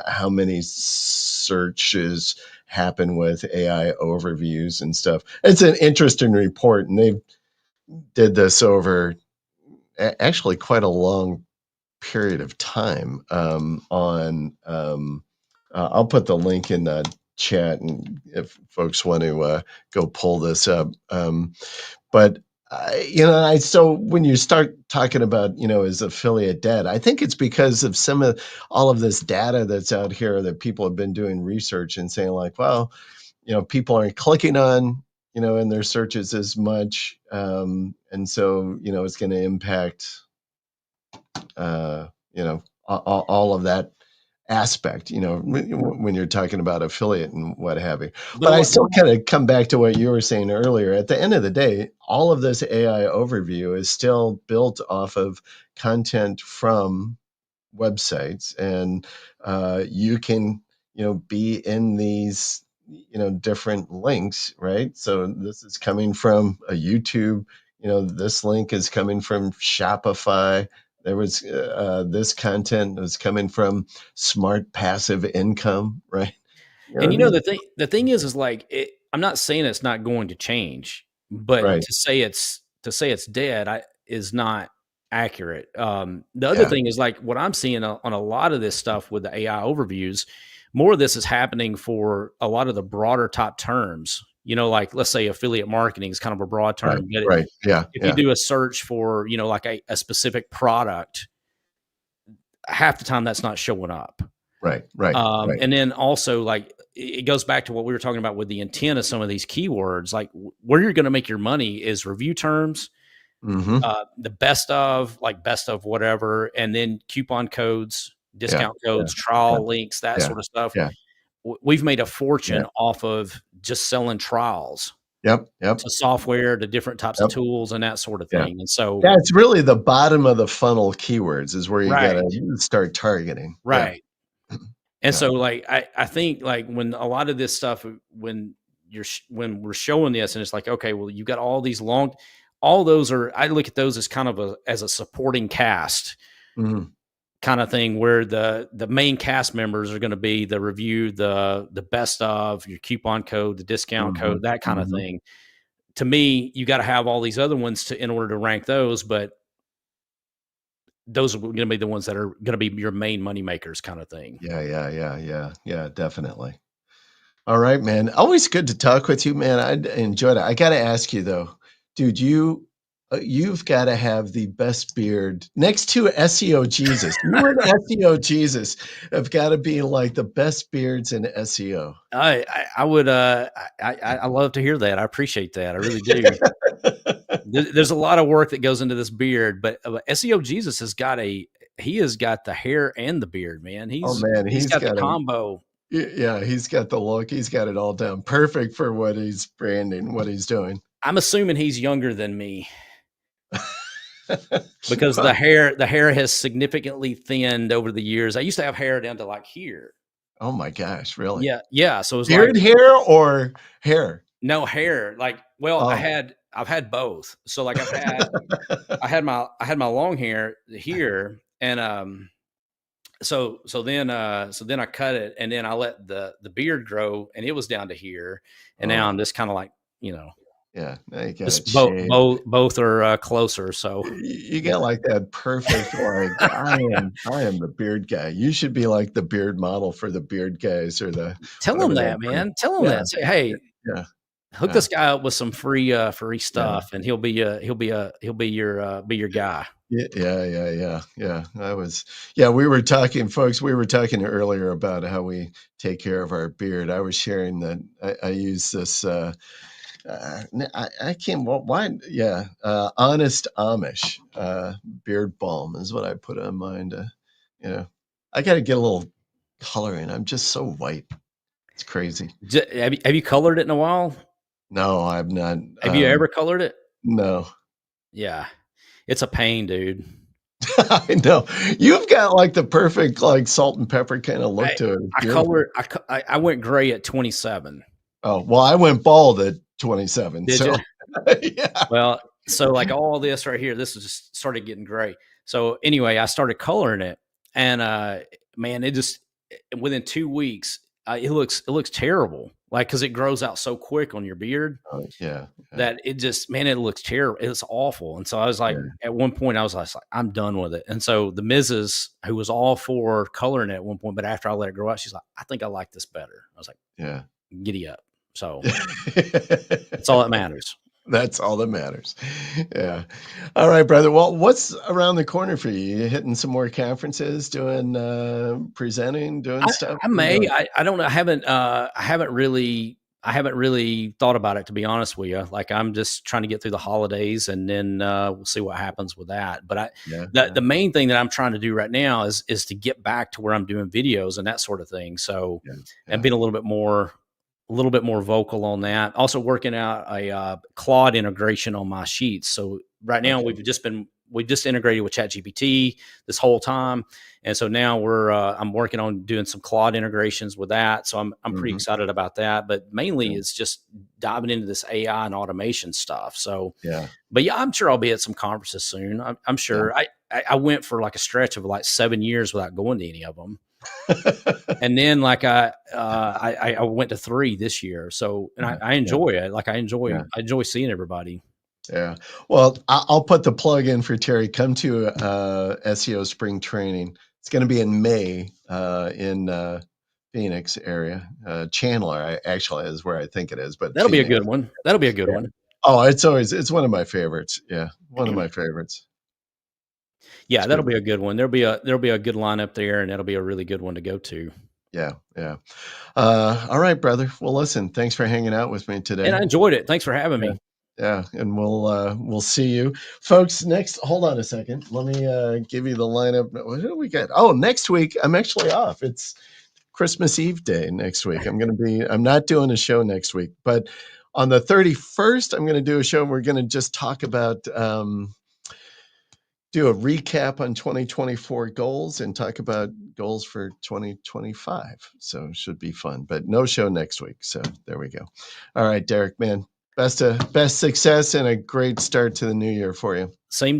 how many searches happen with AI overviews and stuff. It's an interesting report, and they did this over actually quite a long period of time, on I'll put the link in the chat, and if folks want to go pull this up, but I so when you start talking about, is affiliate dead, I think it's because of some of all of this data that's out here that people have been doing research and saying like, well, people aren't clicking on, in their searches as much, and so it's going to impact, all of that aspect, when you're talking about affiliate and what have you. But But I what still kind of come back to what you were saying earlier. At the end of the day, all of this AI overview is still built off of content from websites, and you can, be in these, different links, right? So this is coming from a YouTube, this link is coming from Shopify. There was this content was coming from Smart Passive Income, right? And you know, This, the thing is like I'm not saying it's not going to change, but right? to say it's dead is not accurate. The other Yeah, thing is like what I'm seeing on a lot of this stuff with the AI overviews. More of this is happening for a lot of the broader top terms. Like let's say affiliate marketing is kind of a broad right, term, but right. Yeah, if you yeah, do a search for like a specific product, half the time that's not showing up. right, right, right. And then also, like, it goes back to what we were talking about with the intent of some of these keywords. Like, where you're going to make your money is review terms, Mm-hmm. the best of, like best of whatever, and then coupon codes, Yeah, discount yeah, codes, yeah, trial links, that yeah, sort of stuff. yeah, We've made a yeah. fortune off of just selling trials Yep, yep, to software, to different types of yep. tools, and that sort of Yeah. thing. And so, Yeah, it's really the bottom of the funnel keywords is where you gotta right, start targeting. Yeah. right. And Yeah. so, like, I think, like, when a lot of this stuff, when when we're showing this, and it's like, okay, well, you got all these all those are, I look at those as kind of as a supporting cast Mhm. kind of thing, where the main cast members are going to be the review, the best of, your coupon code, the discount Mhm. code, that kind of Mhm. thing. To me, you got to have all these other ones in order to rank those, but those are going to be the ones that are going to be your main money makers, kind of thing. Yeah, yeah, yeah, yeah, yeah, definitely. All right, man. Always good to talk with you, man. I enjoyed it. I gotta ask you though, dude, you've gotta have the best beard next to SEO Jesus. You and SEO Jesus have gotta be like the best beards in SEO. I would I love to hear that. I appreciate that. I really do. There's a lot of work that goes into this beard, but SEO Jesus he has got the hair and the beard, man. Oh He's man, he's he's got the got a combo. yeah, he's got the look. He's got it all down. Perfect for what he's branding, what he's doing. I'm assuming he's younger than me. because Well, the hair has significantly thinned over the years. I used to have hair down to like here. oh my gosh, really? Yeah, yeah. So it was like Beard hair or hair? no hair. Like, well, Oh. I've had both. So like I had my long hair here, and so then I cut it, and then I let the beard grow, and it was down to here, and now Oh, I'm just kind of like, you know, yeah, now you got just it shaved. both are closer. So You got like that perfect, like, I am the beard guy. You should be like the beard model for the beard guys or the tell him whatever that that, brand. man. Tell him Yeah, that. Say, hey, yeah, hook yeah, this guy up with some free yeah. stuff, and he'll be your guy. Yeah, yeah, yeah, yeah, yeah. Yeah, we were talking, folks, we were talking earlier about how we take care of our beard. I was sharing that I use this, I can't, well, why? Yeah, Honest Amish beard balm is what I put on mine to, you know, I got to get a little color in. I'm just so white. It's crazy. Have you colored it in a while? No, I'm not. Have you ever colored it? No. Yeah, it's a pain, dude. I know. You've got like the perfect like salt and pepper kind of look I to it. I Beautiful. colored I went gray at 27. Oh, well, I went bald at 27. Did So you? yeah. Well, so like all this right here, this is just started getting gray. So anyway, I started coloring it, and man, it just within 2 weeks, it looks terrible. Like because it grows out so quick on your beard Oh, yeah. Yeah. that it just man, it looks terrible. It's awful. And so I was like, Yeah. at one point, I was like, I'm done with it. And so the Mrs. who was all for coloring it at one point, but after I let it grow out, she's like, I think I like this better. I was like, Yeah. giddy up. So that's all that matters. That's all that matters. Yeah. All right, brother. Well, what's around the corner for you? You hitting some more conferences, doing presenting, doing stuff? I What are you may. doing? I don't know. I haven't really thought about it to be honest with you. Like I'm just trying to get through the holidays and then we'll see what happens with that. But Yeah. the main thing that I'm trying to do right now is to get back to where I'm doing videos and that sort of thing. So Yeah. and Yeah. being a little bit more vocal on that. Also working out a Claude integration on my sheets. So right now Okay. we've just integrated with ChatGPT this whole time, and so now I'm working on doing some Claude integrations with that. So I'm pretty Hmm. excited about that. But mainly Yeah. it's just diving into this AI and automation stuff. So, Yeah. but yeah, I'm sure I'll be at some conferences soon. I'm Yeah. sure. I went for like a stretch of like 7 years without going to any of them. And then like I went to 3 this year. So and Yeah. I Yeah. enjoy it. Like Yeah. I enjoy seeing everybody. Yeah. Well, I'll put the plug in for Terry. Come to SEO spring training. It's going to be in May in Phoenix area. Chandler, I actually is where I think it is, but That'll be a Phoenix. good one. That'll be a good Yeah. one. Oh, it's one of my favorites. Yeah, one of my favorites. It's Yeah, that'll good. be a good one. There'll be a good lineup there, and that'll be a really good one to go to. Yeah, yeah. All right, brother. Well, listen. Thanks for hanging out with me And today. I enjoyed it. Thanks for having Yeah. me. Yeah, and we'll see you folks next. Hold on a second. Let me give you the lineup. What do we got? Oh, next week I'm actually off. It's Christmas Eve day next week. I'm not doing a show next week, but on the 31st I'm going to do a show. We're going to just talk about do a recap on 2024 goals and talk about goals for 2025. So it should be fun, but no show next week. So there we go. All right, Derek, man, best success and a great start to the new year for you. Same to